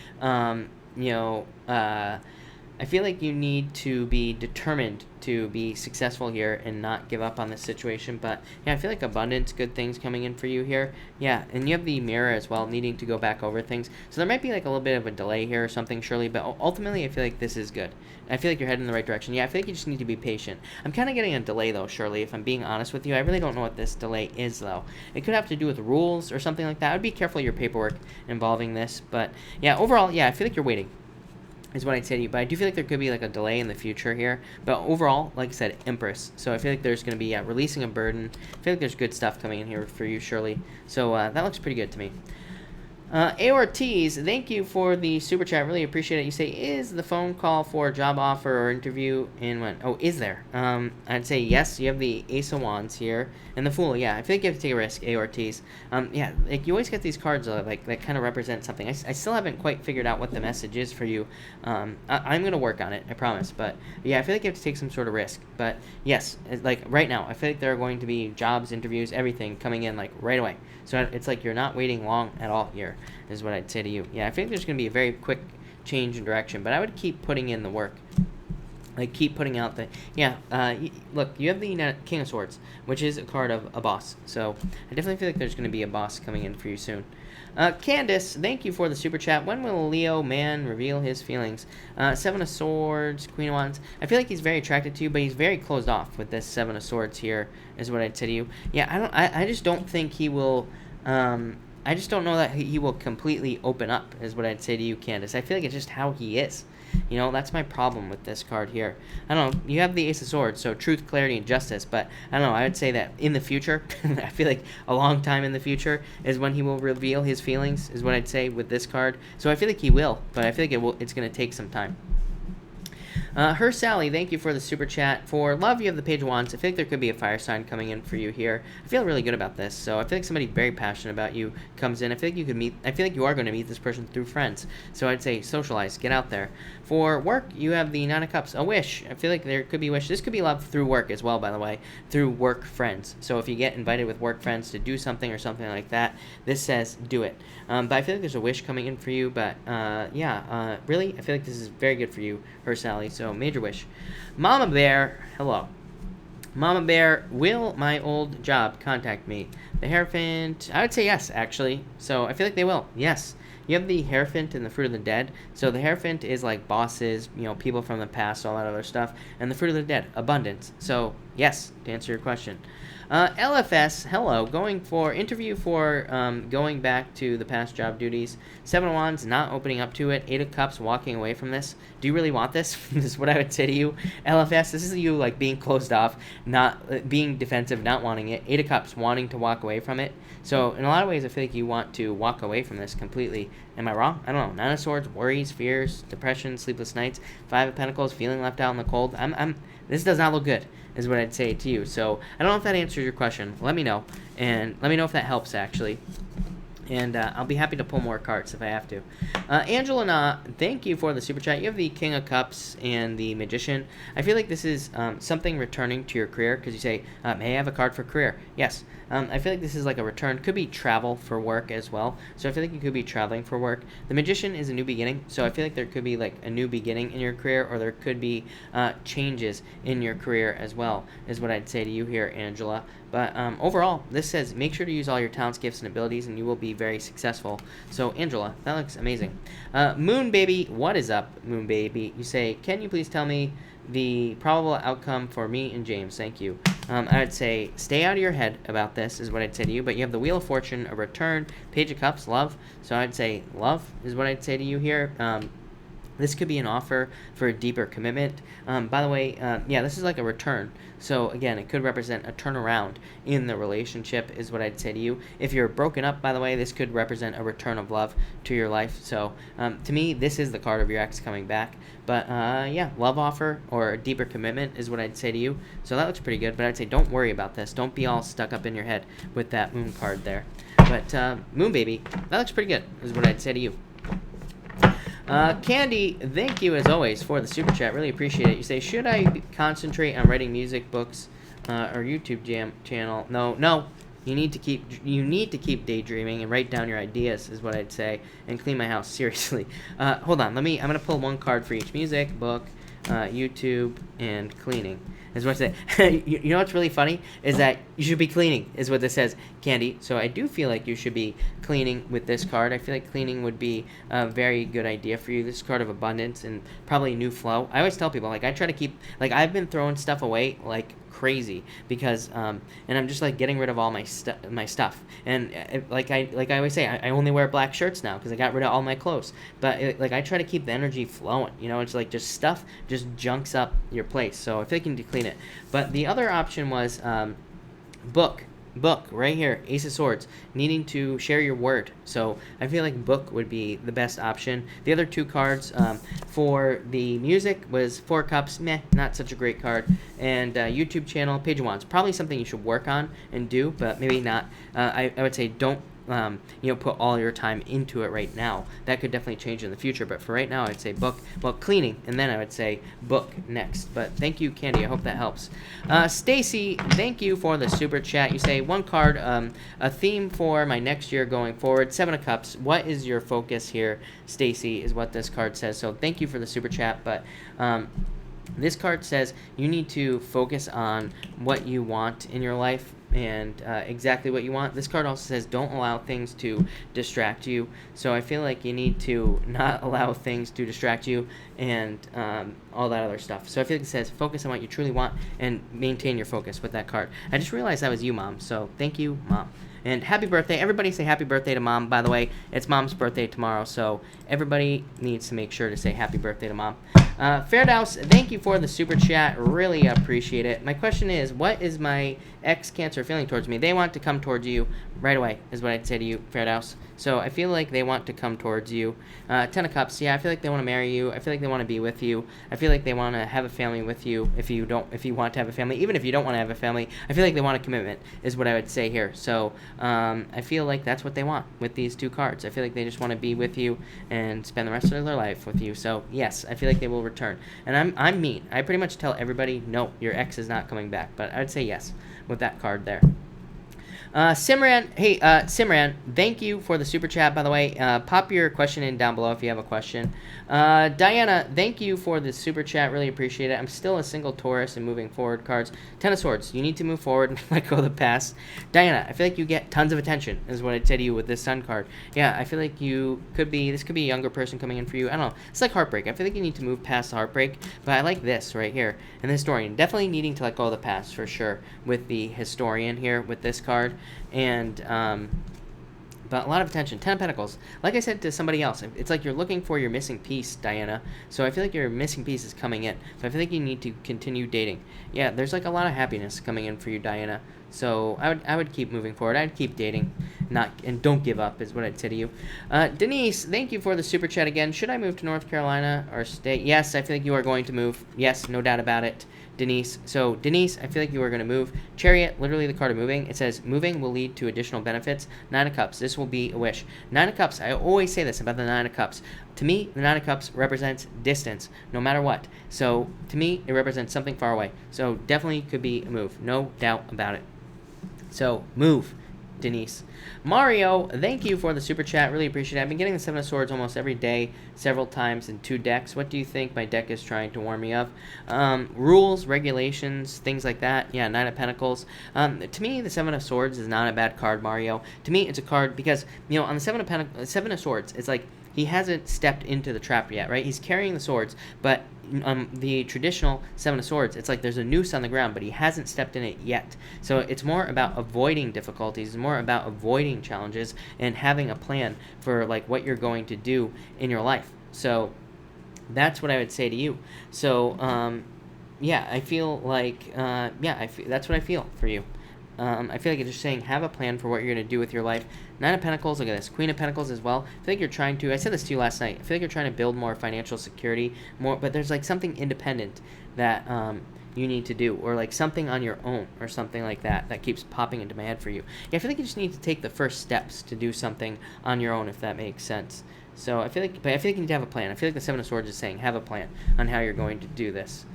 I feel like you need to be determined to be successful here and not give up on this situation. But yeah, I feel like abundance, good things coming in for you here. Yeah, and you have the Mirror as well, needing to go back over things. So there might be like a little bit of a delay here or something, Shirley, but ultimately I feel like this is good. I feel like you're heading in the right direction. Yeah, I feel like you just need to be patient. I'm kind of getting a delay though, Shirley, if I'm being honest with you. I really don't know what this delay is though. It could have to do with rules or something like that. I'd be careful of your paperwork involving this. But yeah, overall, yeah, I feel like you're waiting, is what I'd say to you. But I do feel like there could be like a delay in the future here. But overall, like I said, Empress. So I feel like there's going to be releasing a burden. I feel like there's good stuff coming in here for you, Shirley. So that looks pretty good to me. Ortiz, thank you for the super chat. Really appreciate it. You say, is the phone call for a job offer or interview? And when? Oh, is there? I'd say yes. You have the Ace of Wands here and the Fool. Yeah, I feel like you have to take a risk, Ortiz. Yeah, like you always get these cards like that kind of represent something. I still haven't quite figured out what the message is for you. I'm gonna work on it, I promise. But yeah, I feel like you have to take some sort of risk. But yes, like right now, I feel like there are going to be jobs, interviews, everything coming in like right away. So it's like you're not waiting long at all here, is what I'd say to you. Yeah, I think there's going to be a very quick change in direction, but I would keep putting in the work. Like, keep putting out the... Yeah, look, you have the King of Swords, which is a card of a boss. So I definitely feel like there's going to be a boss coming in for you soon. Candace, thank you for the super chat. When will Leo man reveal his feelings? Seven of Swords, Queen of Wands. I feel like he's very attracted to you, but he's very closed off with this Seven of Swords here, is what I'd say to you. Yeah, I just don't think he will... I just don't know that he will completely open up, is what I'd say to you, Candace. I feel like it's just how he is. That's my problem with this card here. I don't know. You have the Ace of Swords, so truth, clarity, and justice. But I don't know. I would say that in the future, I feel like a long time in the future is when he will reveal his feelings, is what I'd say with this card. So I feel like he will, but I feel like it's going to take some time. Her Sally, thank you for the super chat. For love, you have the Page of Wands. I feel like there could be a fire sign coming in for you here. I feel really good about this. So I feel like somebody very passionate about you comes in. I feel like you are going to meet this person through friends. So I'd say socialize, get out there. For work, you have the Nine of Cups, a wish. I feel like there could be a wish. This could be love through work as well, by the way, through work friends. So if you get invited with work friends to do something or something like that, this says do it. But I feel like there's a wish coming in for you. But really, I feel like this is very good for you, Her Sally. So major wish. Mama Bear, hello. Mama Bear, will my old job contact me? The Hierophant, I would say yes, actually. So I feel like they will. Yes. You have the Hierophant and the Fruit of the Dead. So the Hierophant is like bosses, people from the past, all that other stuff. And the Fruit of the Dead, abundance. So yes, to answer your question. LFS, hello, going for interview for going back to the past job duties. Seven of Wands, not opening up to it. Eight of Cups, walking away from this. Do you really want this? This is what I would say to you. LFS, this is you like being closed off, not being defensive, not wanting it. Eight of Cups, wanting to walk away from it. So in a lot of ways, I feel like you want to walk away from this completely. Am I wrong? I don't know. Nine of Swords, worries, fears, depression, sleepless nights. Five of Pentacles, feeling left out in the cold. This does not look good, is what I'd say to you. So I don't know if that answers your question. Let me know, and let me know if that helps, actually. And I'll be happy to pull more cards if I have to. Angela, thank you for the super chat. You have the King of Cups and the Magician. I feel like this is something returning to your career, because you say, may I have a card for career? Yes. I feel like this is like a return. Could be travel for work as well. So I feel like you could be traveling for work. The Magician is a new beginning. So I feel like there could be like a new beginning in your career, or there could be changes in your career as well, is what I'd say to you here, Angela. But overall, this says make sure to use all your talents, gifts, and abilities, and you will be very successful. So, Angela, that looks amazing. Moon Baby, what is up, Moon Baby? You say, can you please tell me the probable outcome for me and James? Thank you. I would say stay out of your head about this, is what I'd say to you. But you have the Wheel of Fortune, a return, Page of Cups, love. So I'd say love is what I'd say to you here. This could be an offer for a deeper commitment. By the way, yeah, this is like a return. So again, it could represent a turnaround in the relationship is what I'd say to you. If you're broken up, by the way, this could represent a return of love to your life. So to me, this is the card of your ex coming back. But yeah, love offer or a deeper commitment is what I'd say to you. So that looks pretty good. But I'd say don't worry about this. Don't be all stuck up in your head with that moon card there. But moon baby, that looks pretty good is what I'd say to you. Candy, thank you as always for the super chat. Really appreciate it. You say, should I concentrate on writing music, books, or YouTube channel? No. You need to keep daydreaming and write down your ideas is what I'd say, and clean my house seriously. Hold on. I'm gonna pull one card for each: music, book, YouTube, and cleaning. Is what I say. You know what's really funny is that you should be cleaning is what this says, Candy. So I do feel like you should be cleaning with this card. I feel like cleaning would be a very good idea for you. This card of abundance and probably new flow. I always tell people, like, I try to keep, like, I've been throwing stuff away like crazy because and I'm just like getting rid of all my stuff, and like I always say, I only wear black shirts now because I got rid of all my clothes. But like I try to keep the energy flowing, you know. It's like just stuff just junks up your place, so I feel like you need to clean it. But the other option was book right here, Ace of Swords, needing to share your word. So I feel like book would be the best option. The other two cards for the music was Four Cups, meh, not such a great card, and YouTube channel, Page of Wands, probably something you should work on and do, but maybe not. I would say don't put all your time into it right now. That could definitely change in the future, but for right now, I'd say book, well, cleaning, and then I would say book next. But thank you, Candy. I hope that helps. Stacy, thank you for the super chat. You say, one card, a theme for my next year going forward, Seven of Cups. What is your focus here, Stacy, is what this card says. So thank you for the super chat, but this card says you need to focus on what you want in your life and exactly what you want. This card also says don't allow things to distract you. So I feel like you need to not allow things to distract you and all that other stuff. So I feel like it says focus on what you truly want and maintain your focus with that card. I just realized that was you, Mom. So thank you, Mom. And happy birthday. Everybody say happy birthday to Mom, by the way. It's Mom's birthday tomorrow, so everybody needs to make sure to say happy birthday to Mom. Fairdouse, thank you for the super chat. Really appreciate it. My question is, what is my ex-Cancer feeling towards me? They want to come towards you right away, is what I'd say to you, Fairdouse. So I feel like they want to come towards you. Ten of Cups, yeah, I feel like they want to marry you. I feel like they want to be with you. I feel like they want to have a family with you if you want to have a family. Even if you don't want to have a family, I feel like they want a commitment, is what I would say here. So I feel like that's what they want with these two cards. I feel like they just want to be with you and spend the rest of their life with you. So yes, I feel like they will return. And I'm mean. I pretty much tell everybody, no, your ex is not coming back. But I would say yes with that card there. Simran, hey, Simran, thank you for the super chat, by the way. Pop your question in down below if you have a question. Diana, thank you for the super chat. Really appreciate it. I'm still a single Taurus and moving forward cards. Ten of Swords, you need to move forward and let go of the past. Diana, I feel like you get tons of attention, is what I'd say to you with this Sun card. Yeah, I feel like this could be a younger person coming in for you. I don't know. It's like heartbreak. I feel like you need to move past the heartbreak, but I like this right here. And the Historian, definitely needing to let go of the past for sure with the Historian here with this card. And but a lot of attention. Ten of Pentacles, like I said to somebody else, it's like you're looking for your missing piece, Diana. So I feel like your missing piece is coming in, so I feel like you need to continue dating. Yeah, there's like a lot of happiness coming in for you, Diana. So I would keep moving forward. I'd keep dating, and don't give up is what I'd say to you. Denise, thank you for the super chat again. Should I move to North Carolina or stay? Yes, I feel like you are going to move. Yes, no doubt about it, Denise. So Denise, I feel like you are going to move. Chariot, literally the card of moving. It says moving will lead to additional benefits. Nine of Cups, this will be a wish. Nine of Cups, I always say this about the Nine of Cups. To me, the Nine of Cups represents distance, no matter what. So to me, it represents something far away. So definitely could be a move, no doubt about it. So move, Denise. Mario, thank you for the super chat. Really appreciate it. I've been getting the Seven of Swords almost every day, several times in 2 decks. What do you think my deck is trying to warn me of? Rules, regulations, things like that. Yeah, Nine of Pentacles. To me, the Seven of Swords is not a bad card, Mario. To me, it's a card because, on the Seven of Swords, it's like he hasn't stepped into the trap yet, right? He's carrying the swords, but the traditional Seven of Swords, it's like there's a noose on the ground, but he hasn't stepped in it yet. So it's more about avoiding difficulties, it's more about avoiding challenges and having a plan for like what you're going to do in your life. So That's what I would say to you. So, yeah, I feel like, that's what I feel for you. I feel like it's just saying have a plan for what you're going to do with your life. Nine of Pentacles, look at this. Queen of Pentacles as well. I feel like you're trying to, I said this to you last night, I feel like you're trying to build more financial security, but there's like something independent that you need to do, or like something on your own, or something like that keeps popping into my head for you. Yeah, I feel like you just need to take the first steps to do something on your own, if that makes sense. So I feel like you need to have a plan. I feel like the Seven of Swords is saying have a plan on how you're going to do this.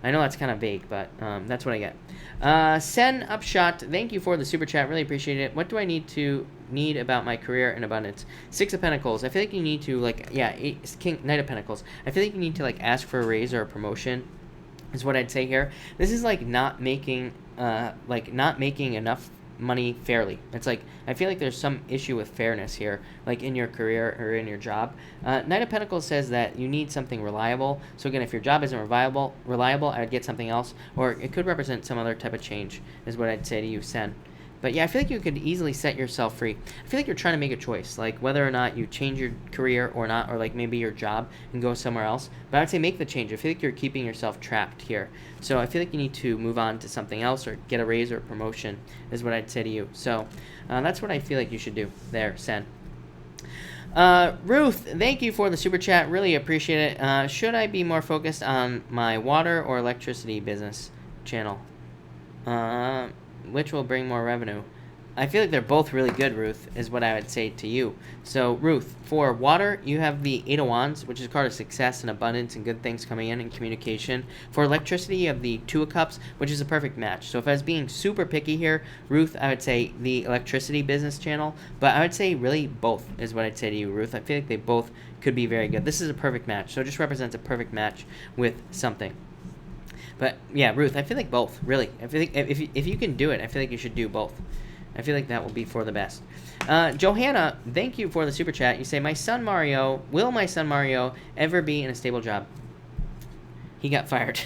I know that's kind of vague, but that's what I get. Sen Upshot, thank you for the super chat. Really appreciate it. What do I need about my career and abundance? Six of Pentacles. I feel like you need to Knight of Pentacles. I feel like you need to like ask for a raise or a promotion, is what I'd say here. This is like not making enough money fairly. It's like I feel like there's some issue with fairness here, like in your career or in your job. Knight of Pentacles says that you need something reliable. So again, if your job isn't reliable, I would get something else, or it could represent some other type of change, is what I'd say to you, Sen. But yeah, I feel like you could easily set yourself free. I feel like you're trying to make a choice, like whether or not you change your career or not, or like maybe your job and go somewhere else. But I would say make the change. I feel like you're keeping yourself trapped here. So I feel like you need to move on to something else or get a raise or a promotion, is what I'd say to you. So that's what I feel like you should do there, Sen. Ruth, thank you for the super chat. Really appreciate it. Should I be more focused on my water or electricity business channel? Which will bring more revenue? I feel like they're both really good, Ruth, is what I would say to you. So, Ruth, for water, you have the Eight of Wands, which is a card of success and abundance and good things coming in and communication. For electricity, you have the Two of Cups, which is a perfect match. So if I was being super picky here, Ruth, I would say the electricity business channel. But I would say really both is what I'd say to you, Ruth. I feel like they both could be very good. This is a perfect match. So it just represents a perfect match with something. But yeah, Ruth, I feel like both, really. I feel like if you can do it, I feel like you should do both. I feel like that will be for the best. Johanna, thank you for the super chat. You say, will my son Mario ever be in a stable job? He got fired.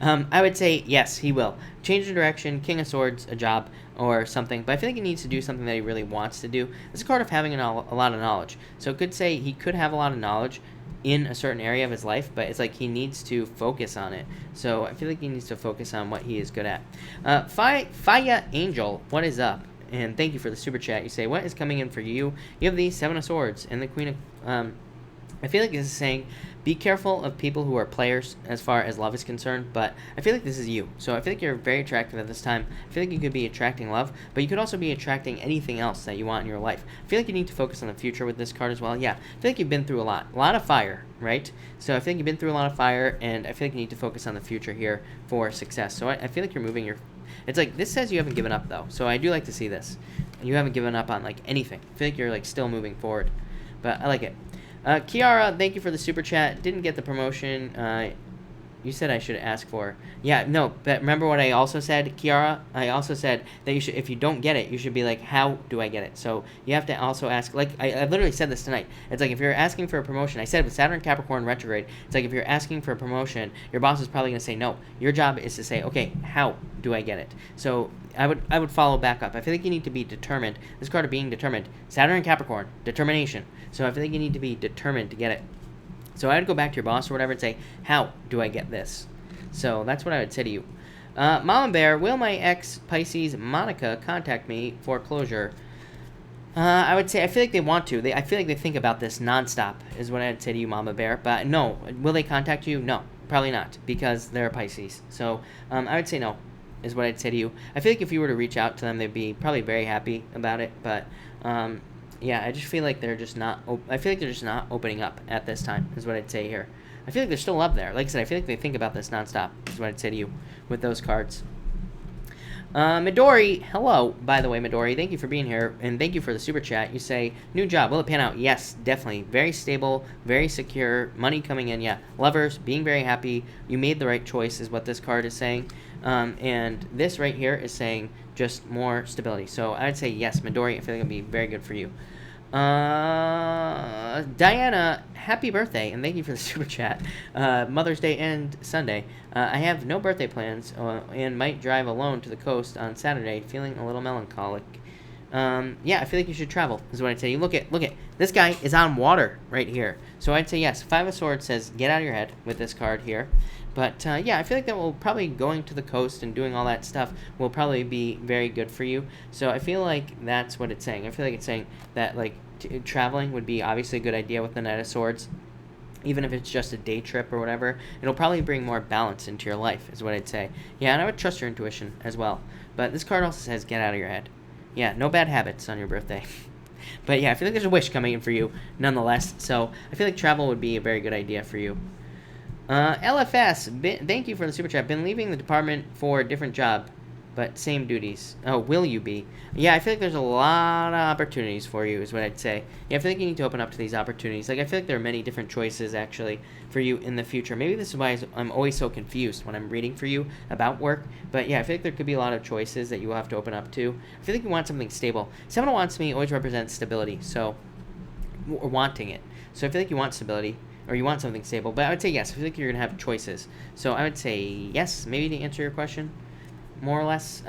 I would say yes, he will. Change of direction, King of Swords, a job, or something. But I feel like he needs to do something that he really wants to do. It's a card of having a lot of knowledge. So it could say he could have a lot of knowledge in a certain area of his life, but it's like he needs to focus on it. So I feel like he needs to focus on what he is good at. Faya Angel, what is up? And thank you for the super chat. You say, what is coming in for you? You have the Seven of Swords and the Queen of... I feel like this is saying, be careful of people who are players as far as love is concerned, but I feel like this is you. So I feel like you're very attractive at this time. I feel like you could be attracting love, but you could also be attracting anything else that you want in your life. I feel like you need to focus on the future with this card as well. Yeah, I feel like you've been through a lot of fire, right? So I feel like you've been through a lot of fire, and I feel like you need to focus on the future here for success. So I feel like you're moving it's like, this says you haven't given up, though. So I do like to see this. You haven't given up on, like, anything. I feel like you're, like, still moving forward. But I like it. Kiara, thank you for the super chat. Didn't get the promotion. You said I should ask for. Yeah, no, but remember what I also said, Kiara? I also said that you should, if you don't get it, you should be like, how do I get it? So you have to also ask, like, I literally said this tonight. It's like, if you're asking for a promotion, I said with Saturn, Capricorn, retrograde, it's like if you're asking for a promotion, your boss is probably going to say no. Your job is to say, okay, how do I get it? So I would follow back up. I feel like you need to be determined. This card of being determined. Saturn and Capricorn, determination. So I feel like you need to be determined to get it. So I would go back to your boss or whatever and say, how do I get this? So that's what I would say to you. Mama Bear, will my ex Pisces Monica contact me for closure? I would say I feel like they want to. I feel like they think about this nonstop is what I'd say to you, Mama Bear. But no, will they contact you? No, probably not, because they're a Pisces. So I would say no is what I'd say to you. I feel like if you were to reach out to them, they'd be probably very happy about it. But yeah, I just feel like they're just not. I feel like they're just not opening up at this time. Is what I'd say here. I feel like there's still love there. Like I said, I feel like they think about this nonstop. Is what I'd say to you with those cards. Midori, hello. By the way, Midori, thank you for being here, and thank you for the super chat. You say new job. Will it pan out? Yes, definitely. Very stable, very secure. Money coming in. Yeah, lovers, being very happy. You made the right choice, is what this card is saying. And this right here is saying just more stability. So I'd say yes, Midori. I feel like it'll be very good for you. Diana, happy birthday, and thank you for the super chat. Mother's Day and Sunday. I have no birthday plans and might drive alone to the coast on Saturday, feeling a little melancholic. yeah, I feel like you should travel, is what I'd say. Look at, this guy is on water right here. So I'd say yes. Five of Swords says get out of your head with this card here. But, yeah, I feel like that will probably going to the coast and doing all that stuff will probably be very good for you. So I feel like that's what it's saying. I feel like it's saying that, like, traveling would be obviously a good idea with the Knight of Swords. Even if it's just a day trip or whatever, it'll probably bring more balance into your life, is what I'd say. Yeah, and I would trust your intuition as well. But this card also says get out of your head. Yeah, no bad habits on your birthday. But yeah, I feel like there's a wish coming in for you nonetheless. So I feel like travel would be a very good idea for you. LFS, thank you for the super chat. Been leaving the department for a different job, but same duties. Oh, will you be? Yeah, I feel like there's a lot of opportunities for you, is what I'd say. Yeah, I feel like you need to open up to these opportunities. Like, I feel like there are many different choices, actually, for you in the future. Maybe this is why I'm always so confused when I'm reading for you about work. But yeah, I feel like there could be a lot of choices that you will have to open up to. I feel like you want something stable. Seven of Wands to me always represents stability, so, or wanting it. So I feel like you want stability, or you want something stable. But I would say yes. I feel like you're going to have choices. So I would say yes, maybe to answer your question, more or less.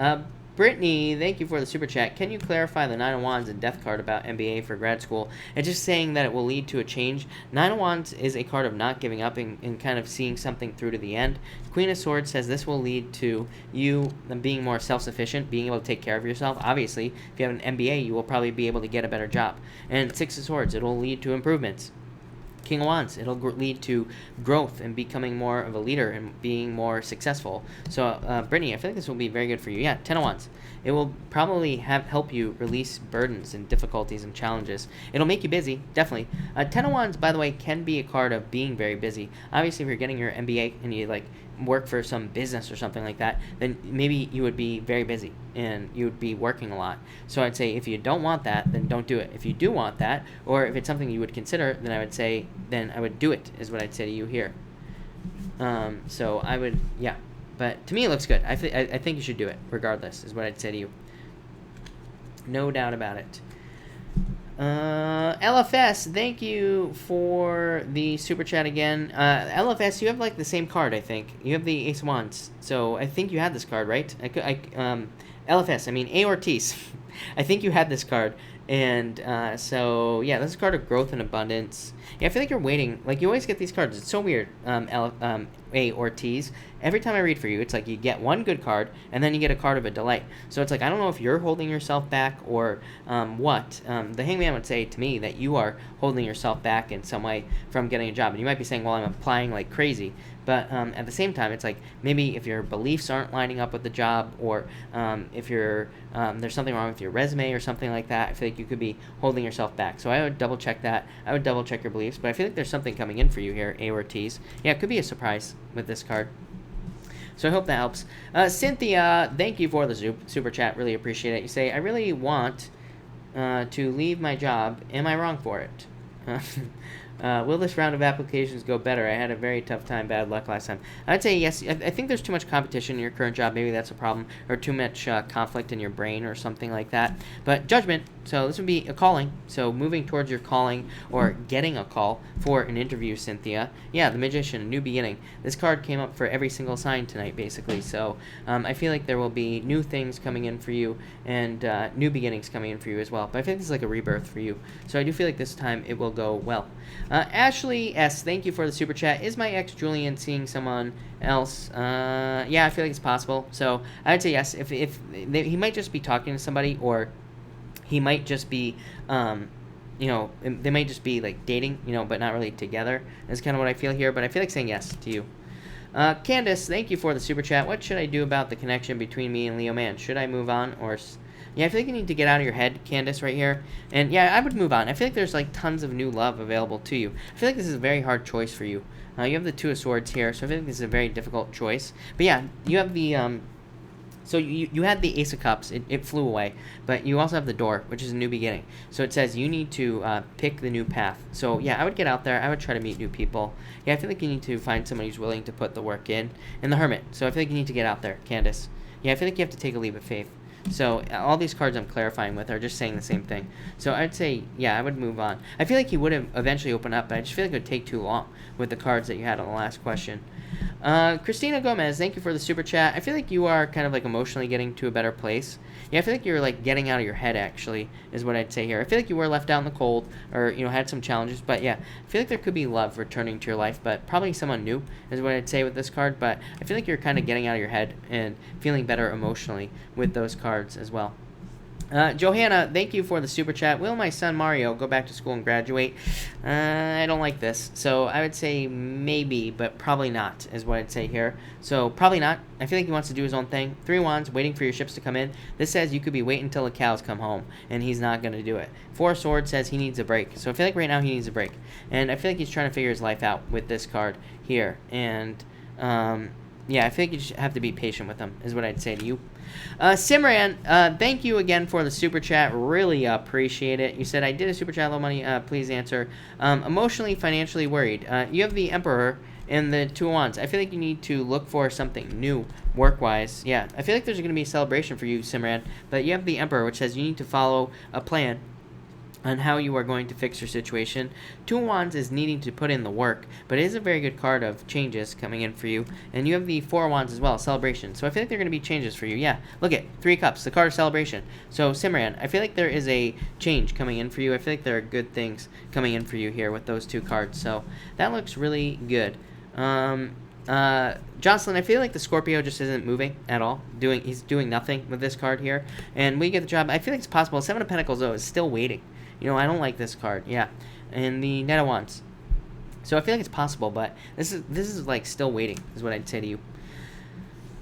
Brittany, thank you for the super chat. Can you clarify the Nine of Wands and Death card about MBA for grad school? And just saying that it will lead to a change. Nine of Wands is a card of not giving up and kind of seeing something through to the end. Queen of Swords says this will lead to you being more self-sufficient, being able to take care of yourself. Obviously, if you have an MBA, you will probably be able to get a better job. And Six of Swords, it will lead to improvements. King of Wands, it'll lead to growth and becoming more of a leader and being more successful. So, Brittany, I feel like this will be very good for you. Yeah, Ten of Wands. It will probably help you release burdens and difficulties and challenges. It'll make you busy, definitely. Ten of Wands, by the way, can be a card of being very busy. Obviously, if you're getting your MBA and you, like, work for some business or something like that, then maybe you would be very busy and you would be working a lot. So I'd say if you don't want that, then don't do it. If you do want that, or if it's something you would consider, then I would say, then I would do it, is what I'd say to you here. So I would, yeah. But to me, it looks good. I think you should do it, regardless, is what I'd say to you. No doubt about it. LFS, thank you for the super chat again. LFS, you have like the same card, I think. You have the Ace of Wands. So I think you had this card, right? LFS, I mean, A. Ortiz. I think you had this card. And so, yeah, this is a card of growth and abundance. Yeah, I feel like you're waiting. Like, you always get these cards. It's so weird, A. Ortiz. Every time I read for you, it's like you get one good card, and then you get a card of a delay. So it's like, I don't know if you're holding yourself back or what. The Hangman would say to me that you are holding yourself back in some way from getting a job. And you might be saying, well, I'm applying like crazy. But at the same time, it's like maybe if your beliefs aren't lining up with the job, or if you're there's something wrong with your resume or something like that, I feel like you could be holding yourself back. So I would double check that. I would double check your beliefs. But I feel like there's something coming in for you here, A. Ortiz. Yeah, it could be a surprise with this card. So I hope that helps. Cynthia, thank you for the super chat. Really appreciate it. You say, I really want to leave my job. Am I wrong for it? Will this round of applications go better? I had a very tough time, bad luck last time. I'd say yes. I think there's too much competition in your current job. Maybe that's a problem. Or too much conflict in your brain or something like that. But judgment. So this would be a calling. So moving towards your calling or getting a call for an interview, Cynthia. Yeah, the Magician, a new beginning. This card came up for every single sign tonight, basically. So I feel like there will be new things coming in for you and new beginnings coming in for you as well. But I think this is like a rebirth for you. So I do feel like this time it will go well. Ashley S., thank you for the super chat. Is my ex Julian seeing someone else? Yeah, I feel like it's possible. So I would say yes. If he might just be talking to somebody, or he might just be, they might just be like dating, but not really together. That's kind of what I feel here. But I feel like saying yes to you. Candace, thank you for the super chat. What should I do about the connection between me and Leo Man? Should I move on or? Yeah, I feel like you need to get out of your head, Candace, right here. And yeah, I would move on. I feel like there's like tons of new love available to you. I feel like this is a very hard choice for you. You have the Two of Swords here, so I feel like this is a very difficult choice. But yeah, you have the so you had the Ace of Cups. It flew away. But you also have the Door, which is a new beginning. So it says you need to pick the new path. So yeah, I would get out there. I would try to meet new people. Yeah, I feel like you need to find someone who's willing to put the work in. And the Hermit. So I feel like you need to get out there, Candace. Yeah, I feel like you have to take a leap of faith. So all these cards I'm clarifying with are just saying the same thing. So I'd say, yeah, I would move on. I feel like he would have eventually opened up, but I just feel like it would take too long with the cards that you had on the last question. Christina Gomez, thank you for the super chat. I feel like you are kind of like emotionally getting to a better place. Yeah, I feel like you're like getting out of your head, actually, is what I'd say here. I feel like you were left out in the cold, or, you know, had some challenges, but yeah, I feel like there could be love returning to your life, but probably someone new is what I'd say with this card. But I feel like you're kind of getting out of your head and feeling better emotionally with those cards as well. Johanna, thank you for the super chat. Will my son Mario go back to school and graduate? I don't like this. So I would say maybe, but probably not, is what I'd say here. So probably not. I feel like he wants to do his own thing. 3 wands, waiting for your ships to come in. This says you could be waiting until the cows come home, and he's not going to do it. 4 swords says he needs a break. So I feel like right now he needs a break. And I feel like he's trying to figure his life out with this card here. And, yeah, I feel like you just have to be patient with him, is what I'd say to you. Simran, thank you again for the super chat. Really appreciate it. You said, I did a super chat, low money. Please answer. Emotionally, financially worried. You have the Emperor and the 2 wands. I feel like you need to look for something new work-wise. Yeah, I feel like there's going to be a celebration for you, Simran. But you have the Emperor, which says you need to follow a plan on how you are going to fix your situation. 2 wands is needing to put in the work, but it is a very good card of changes coming in for you. And you have the 4 wands as well, celebration. So I feel like there are going to be changes for you. Yeah, look at 3 cups, the card of celebration. So Simran, I feel like there is a change coming in for you. I feel like there are good things coming in for you here with those 2 cards. So that looks really good. Jocelyn, I feel like the Scorpio just isn't moving at all. He's doing nothing with this card here. And we get the job. I feel like it's possible. 7 of Pentacles, though, is still waiting. You know, I don't like this card. Yeah. And the Knight of Wands. So I feel like it's possible, but this is like still waiting, is what I'd say to you.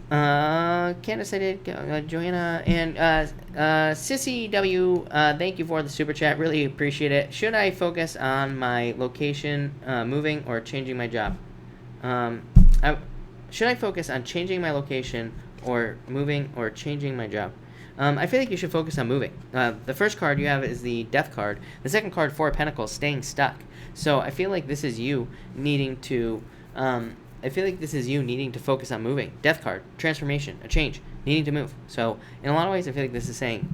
Candace, I did. Joanna and Sissy W. Thank you for the super chat. Really appreciate it. Should I focus on my location, moving, or changing my job? Should I focus on changing my location, or moving, or changing my job? I feel like you should focus on moving. The first card you have is the Death card. The second card, 4 of Pentacles, staying stuck. So I feel like this is you needing to. I feel like this is you needing to focus on moving. Death card, transformation, a change, needing to move. So in a lot of ways, I feel like this is saying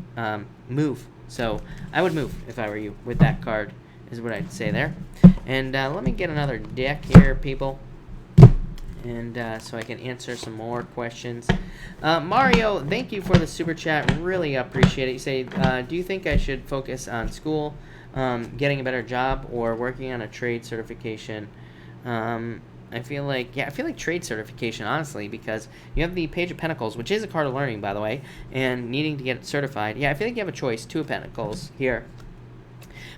move. So I would move if I were you with that card, is what I'd say there. And let me get another deck here, people. And so I can answer some more questions. Mario, thank you for the super chat. Really appreciate it. You say, do you think I should focus on school, getting a better job, or working on a trade certification? I feel like trade certification, honestly, because you have the Page of Pentacles, which is a card of learning, by the way, and needing to get it certified. Yeah, I feel like you have a choice. 2 of Pentacles here.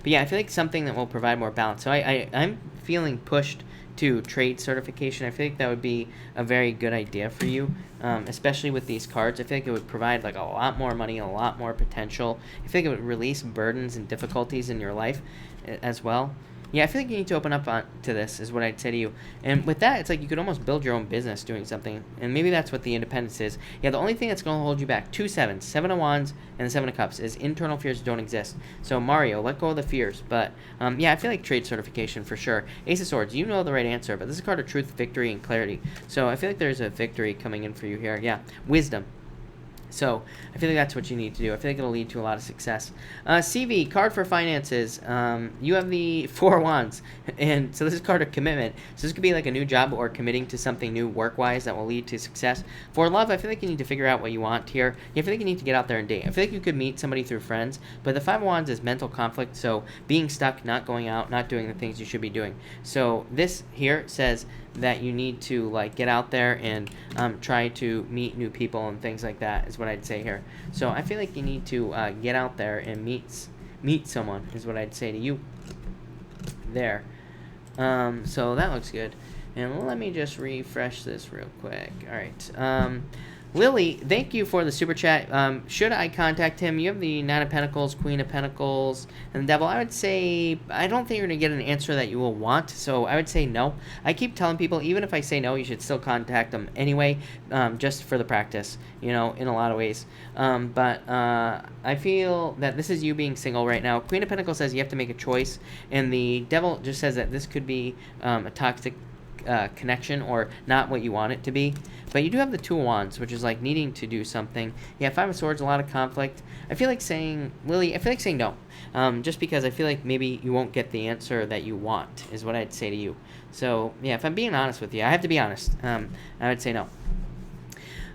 But yeah, I feel like something that will provide more balance. So I'm feeling pushed to trade certification. I feel like that would be a very good idea for you, especially with these cards. I feel like it would provide like a lot more money, a lot more potential. I feel like it would release burdens and difficulties in your life as well. Yeah, I feel like you need to open up to this, is what I'd say to you. And with that, it's like you could almost build your own business doing something. And maybe that's what the independence is. Yeah, the only thing that's going to hold you back, 2 sevens, 7 of Wands, and the 7 of Cups, is internal fears don't exist. So Mario, let go of the fears. But yeah, I feel like trade certification for sure. Ace of Swords, you know the right answer, but this is a card of truth, victory, and clarity. So I feel like there's a victory coming in for you here. Yeah, wisdom. So I feel like that's what you need to do. I feel like it'll lead to a lot of success. CV, card for finances. You have the 4 wands. And so this is a card of commitment. So this could be like a new job or committing to something new work-wise that will lead to success. For love, I feel like you need to figure out what you want here. I feel like you need to get out there and date. I feel like you could meet somebody through friends. But the 5 of wands is mental conflict. So being stuck, not going out, not doing the things you should be doing. So this here says that you need to like get out there and try to meet new people and things like that, is what I'd say here. So I feel like you need to get out there and meet someone, is what I'd say to you there. So that looks good. And let me just refresh this real quick. All right. Lily, thank you for the super chat. Should I contact him? You have the 9 of Pentacles, Queen of Pentacles, and the Devil. I would say, I don't think you're going to get an answer that you will want, so I would say no. I keep telling people, even if I say no, you should still contact them anyway, just for the practice, you know, in a lot of ways. But I feel that this is you being single right now. Queen of Pentacles says you have to make a choice, and the Devil just says that this could be a toxic connection or not what you want it to be. But you do have the Two of Wands, which is like needing to do something. Yeah, Five of Swords, a lot of conflict. I feel like saying, Lily, I feel like saying no. Just because I feel like maybe you won't get the answer that you want is what I'd say to you. So, yeah, if I'm being honest with you, I have to be honest. I would say no.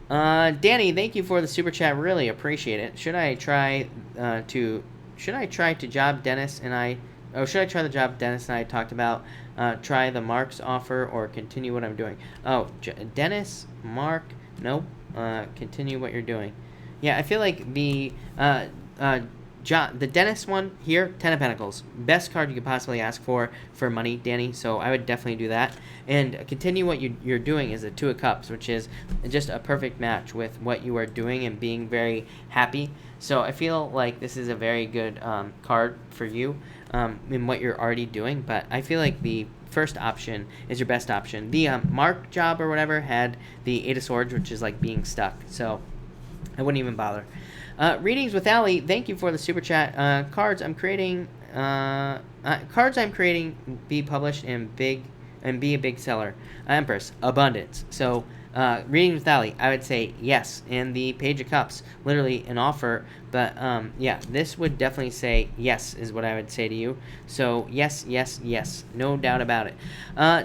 Danny, thank you for the super chat. Really appreciate it. Should I try to job Dennis and I... Oh, should I try the job Dennis and I talked about? Try the Mark's offer or continue what I'm doing? Oh, Dennis, Mark, nope. Continue what you're doing. Yeah, I feel like the Dennis one here, Ten of Pentacles. Best card you could possibly ask for money, Danny. So I would definitely do that. And continue what you're doing is the Two of Cups, which is just a perfect match with what you are doing and being very happy. So I feel like this is a very good card for you in what you're already doing. But I feel like the first option is your best option. The Mark job or whatever had the Eight of Swords, which is like being stuck. So I wouldn't even bother. Readings with Allie, thank you for the super chat. Cards I'm creating be published and be a big seller. Empress, abundance. So readings with Allie, I would say yes. And the Page of Cups, literally an offer. But yeah, this would definitely say yes is what I would say to you. So yes, yes, yes. No doubt about it.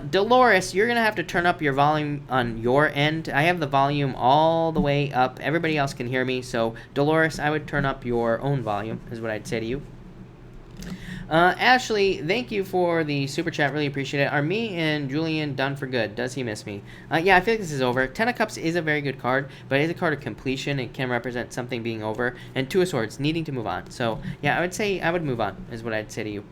Dolores, you're going to have to turn up your volume on your end. I have the volume all the way up. Everybody else can hear me. So Dolores, I would turn up your own volume is what I'd say to you. Ashley, thank you for the super chat. Really appreciate it. Are me and Julian done for good? Does he miss me? Yeah, I feel like this is over. Ten of Cups is a very good card, but it is a card of completion. It can represent something being over. And Two of Swords, needing to move on. So, yeah, I would say I would move on, is what I'd say to you.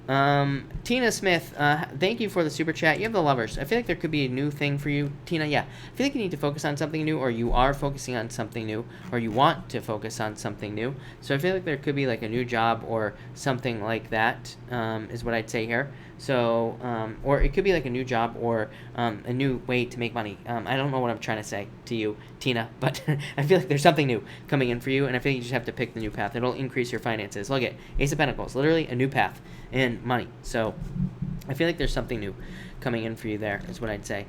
Tina Smith, thank you for the super chat. You have the Lovers. I feel like there could be a new thing for you, Tina. Yeah, I feel like you need to focus on something new, or you are focusing on something new, or you want to focus on something new. So I feel like there could be like a new job or something like that, is what I'd say here. So, or it could be like a new job or a new way to make money. I don't know what I'm trying to say to you, Tina, but I feel like there's something new coming in for you, and I feel like you just have to pick the new path. It'll increase your finances. Look at Ace of Pentacles, literally a new path in money. So I feel like there's something new coming in for you there, is what I'd say.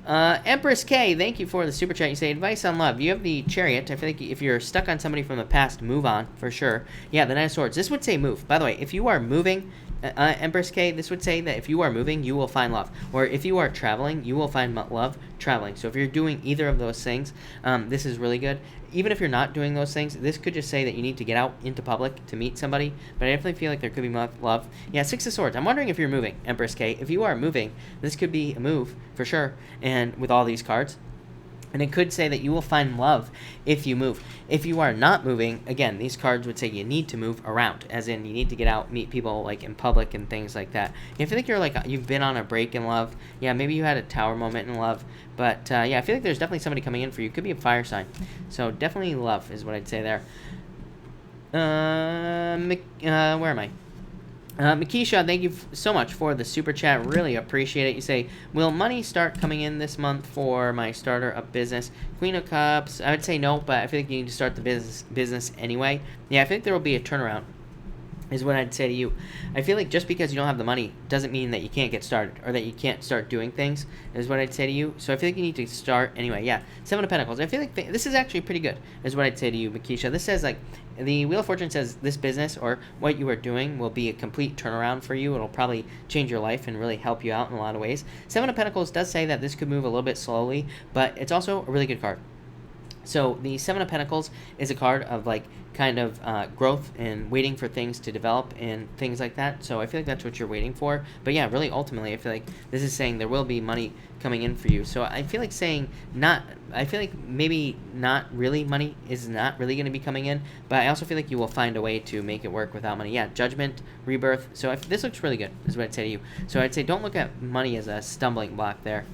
Empress K, thank you for the super chat. You say, advice on love. You have the Chariot. I feel like if you're stuck on somebody from the past, move on, for sure. Yeah, the Knight of Swords. This would say move. By the way, if you are moving, Empress K, this would say that if you are moving, you will find love. Or if you are traveling, you will find love traveling. So if you're doing either of those things, this is really good. Even if you're not doing those things, this could just say that you need to get out into public to meet somebody. But I definitely feel like there could be love. Yeah, Six of Swords. I'm wondering if you're moving, Empress K. If you are moving, this could be a move, for sure. And with all these cards. And it could say that you will find love if you move. If you are not moving, again, these cards would say you need to move around, as in you need to get out, meet people like in public and things like that. If you think you're like, you've been on a break in love, yeah, maybe you had a tower moment in love, but yeah, I feel like there's definitely somebody coming in for you. Could be a fire sign. So definitely love is what I'd say there. Where am I? Makisha, thank you so much for the super chat. Really appreciate it. You say, will money start coming in this month for my starter up business? Queen of Cups, I would say no, but I feel like you need to start the business anyway. Yeah, I think there will be a turnaround, is what I'd say to you. I feel like just because you don't have the money doesn't mean that you can't get started or that you can't start doing things, is what I'd say to you. So I feel like you need to start anyway. Yeah, Seven of Pentacles. I feel like this is actually pretty good, is what I'd say to you, Makisha. This says like, the Wheel of Fortune says this business or what you are doing will be a complete turnaround for you. It'll probably change your life and really help you out in a lot of ways. Seven of Pentacles does say that this could move a little bit slowly, but it's also a really good card. So the Seven of Pentacles is a card of like kind of growth and waiting for things to develop and things like that. So I feel like that's what you're waiting for. But yeah, really ultimately, I feel like this is saying there will be money coming in for you. So I feel like saying I feel like maybe not really money is not really going to be coming in. But I also feel like you will find a way to make it work without money. Yeah, Judgment, Rebirth. So this looks really good, is what I'd say to you. So I'd say don't look at money as a stumbling block there.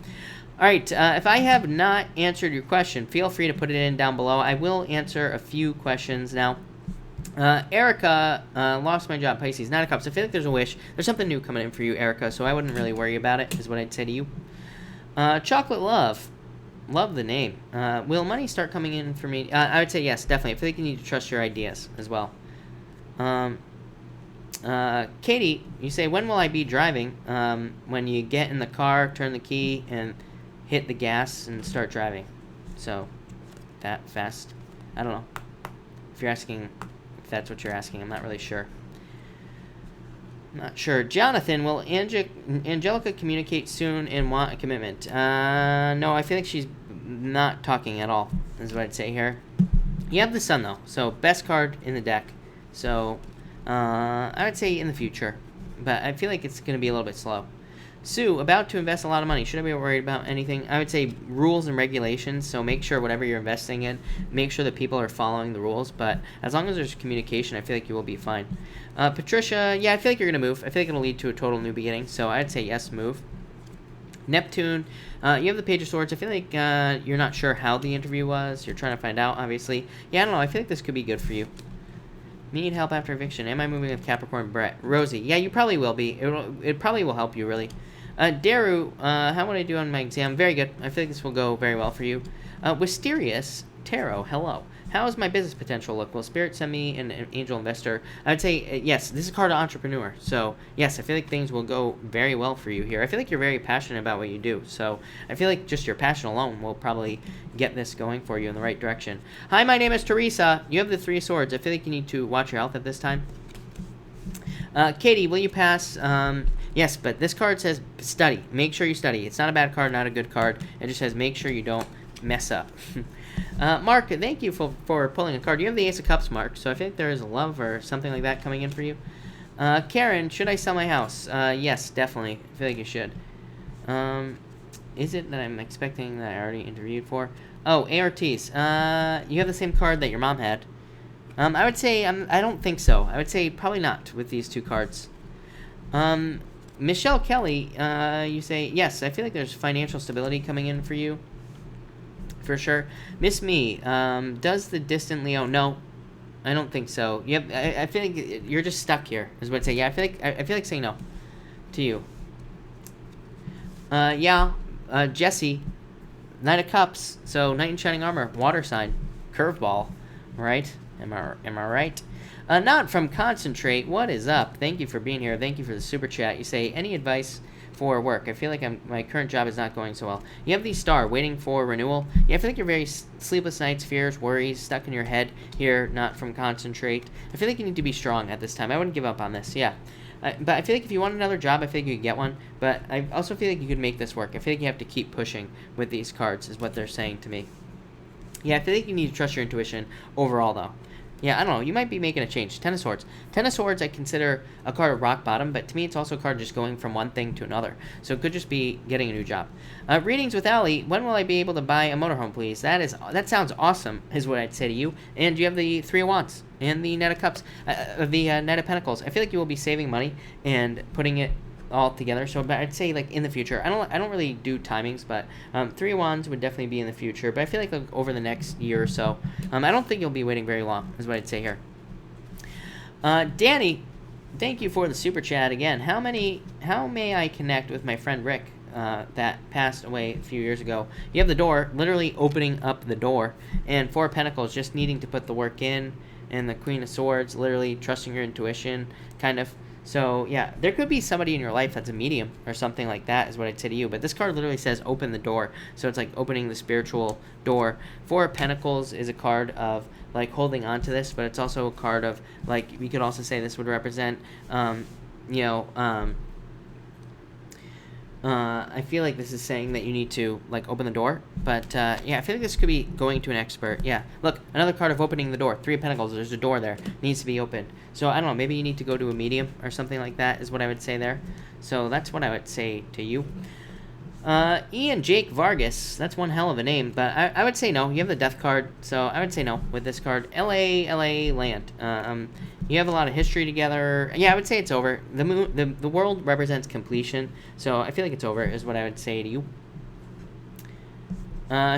All right, if I have not answered your question, feel free to put it in down below. I will answer a few questions now. Erica, lost my job, Pisces, Nine of Cups. I feel like there's a wish. There's something new coming in for you, Erica, so I wouldn't really worry about it, is what I'd say to you. Chocolate Love. Love the name. Will money start coming in for me? I would say yes, definitely. I feel like you need to trust your ideas as well. Katie, you say, when will I be driving? When you get in the car, turn the key, and hit the gas and start driving. So, that fast. I don't know. If you're asking, if that's what you're asking, I'm not really sure. Not sure. Jonathan, will Angelica communicate soon and want a commitment? No, I feel like she's not talking at all, is what I'd say here. You have the Sun, though, so best card in the deck. So, I would say in the future, but I feel like it's going to be a little bit slow. Sue, about to invest a lot of money. Should I be worried about anything? I would say rules and regulations, so make sure whatever you're investing in, make sure that people are following the rules, but as long as there's communication, I feel like you will be fine. Patricia, yeah, I feel like you're going to move. I feel like it'll lead to a total new beginning, so I'd say yes, move. Neptune, you have the Page of Swords. I feel like you're not sure how the interview was. You're trying to find out, obviously. Yeah, I don't know. I feel like this could be good for you. Need help after eviction. Am I moving with Capricorn? Brett. Rosie. Yeah, you probably will be. It probably will help you, really. Daru, how would I do on my exam? Very good. I feel like this will go very well for you. Wisterius Tarot. Hello. How is my business potential look? Will Spirit send me an angel investor? I would say, yes, this is a card of entrepreneur. So, yes, I feel like things will go very well for you here. I feel like you're very passionate about what you do. So, I feel like just your passion alone will probably get this going for you in the right direction. Hi, my name is Teresa. You have the 3 of Swords. I feel like you need to watch your health at this time. Katie, will you pass? Yes, but this card says study. Make sure you study. It's not a bad card, not a good card. It just says make sure you don't mess up. Mark, thank you for pulling a card. You have the Ace of Cups, Mark, so I think there is love or something like that coming in for you. Karen, should I sell my house? Yes, definitely. I feel like you should. Is it that I'm expecting that I already interviewed for? Oh, ARTs. You have the same card that your mom had. I would say, I don't think so. I would say probably not with these 2 cards. Michelle Kelly, you say, yes, I feel like there's financial stability coming in for you. For sure. Miss Me, does the distant Leo? No, I don't think so. Yep, I feel like you're just stuck here, is what I'd say. Yeah, I feel like saying no to you. Yeah, Jesse, Knight of Cups, so Knight in Shining Armor, water sign, curveball, right? Am I right? Not from Concentrate. What is up? Thank you for being here. Thank you for the super chat. You say, any advice for work? I feel like my current job is not going so well. You have the Star, waiting for renewal. Yeah, I feel like you're very sleepless nights, fears, worries, stuck in your head here, not from Concentrate. I feel like you need to be strong at this time. I wouldn't give up on this, yeah. But I feel like if you want another job, I feel like you could get one. But I also feel like you could make this work. I feel like you have to keep pushing with these cards, is what they're saying to me. Yeah, I feel like you need to trust your intuition overall, though. Yeah, I don't know. You might be making a change. Ten of Swords. Ten of Swords I consider a card of rock bottom, but to me it's also a card just going from one thing to another. So it could just be getting a new job. Readings with Allie. When will I be able to buy a motorhome, please? That sounds awesome, is what I'd say to you. And you have the 3 of Wands and the Knight of Cups, the Knight of Pentacles. I feel like you will be saving money and putting it all together. So but I'd say like in the future. I don't really do timings, but 3 of Wands would definitely be in the future. But I feel like over the next year or so, I don't think you'll be waiting very long, is what I'd say here. Danny, thank you for the super chat again. How may I connect with my friend Rick that passed away a few years ago? You have the door, literally opening up the door, and 4 of Pentacles, just needing to put the work in, and the Queen of Swords, literally trusting your intuition, kind of. So, yeah, there could be somebody in your life that's a medium or something like that, is what I'd say to you. But this card literally says open the door. So it's like opening the spiritual door. 4 of Pentacles is a card of, like, holding on to this. But it's also a card of, like, we could also say this would represent, I feel like this is saying that you need to, like, open the door. But, yeah, I feel like this could be going to an expert. Yeah, look, another card of opening the door. 3 of Pentacles, there's a door there. Needs to be opened. So, I don't know, maybe you need to go to a medium or something like that is what I would say there. So, that's what I would say to you. Ian Jake Vargas, that's one hell of a name, but I would say no. You have the Death card, so I would say no with this card. LA land. You have a lot of history together. Yeah, I would say it's over. The world represents completion, so I feel like it's over is what I would say to you.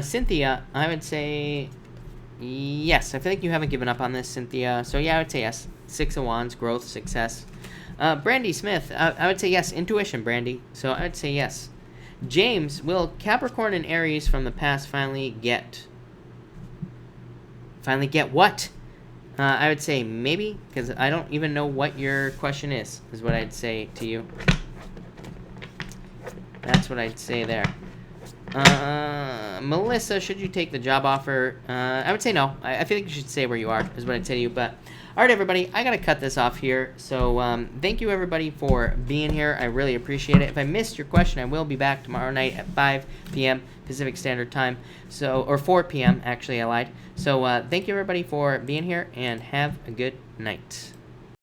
Cynthia, I would say yes. I feel like you haven't given up on this, Cynthia. So yeah, I would say yes. 6 of Wands, growth, success. Brandy Smith, I would say yes. Intuition, Brandy. So I would say yes. James, will Capricorn and Aries from the past finally get what? I would say maybe, because I don't even know what your question is what I'd say to you. That's what I'd say there. Melissa, should you take the job offer? I would say no. I feel like you should stay where you are, is what I'd say to you. But, all right, everybody, I got to cut this off here. So, thank you, everybody, for being here. I really appreciate it. If I missed your question, I will be back tomorrow night at 5 p.m. Pacific Standard Time. So, or 4 p.m., actually, I lied. So, thank you, everybody, for being here, and have a good night.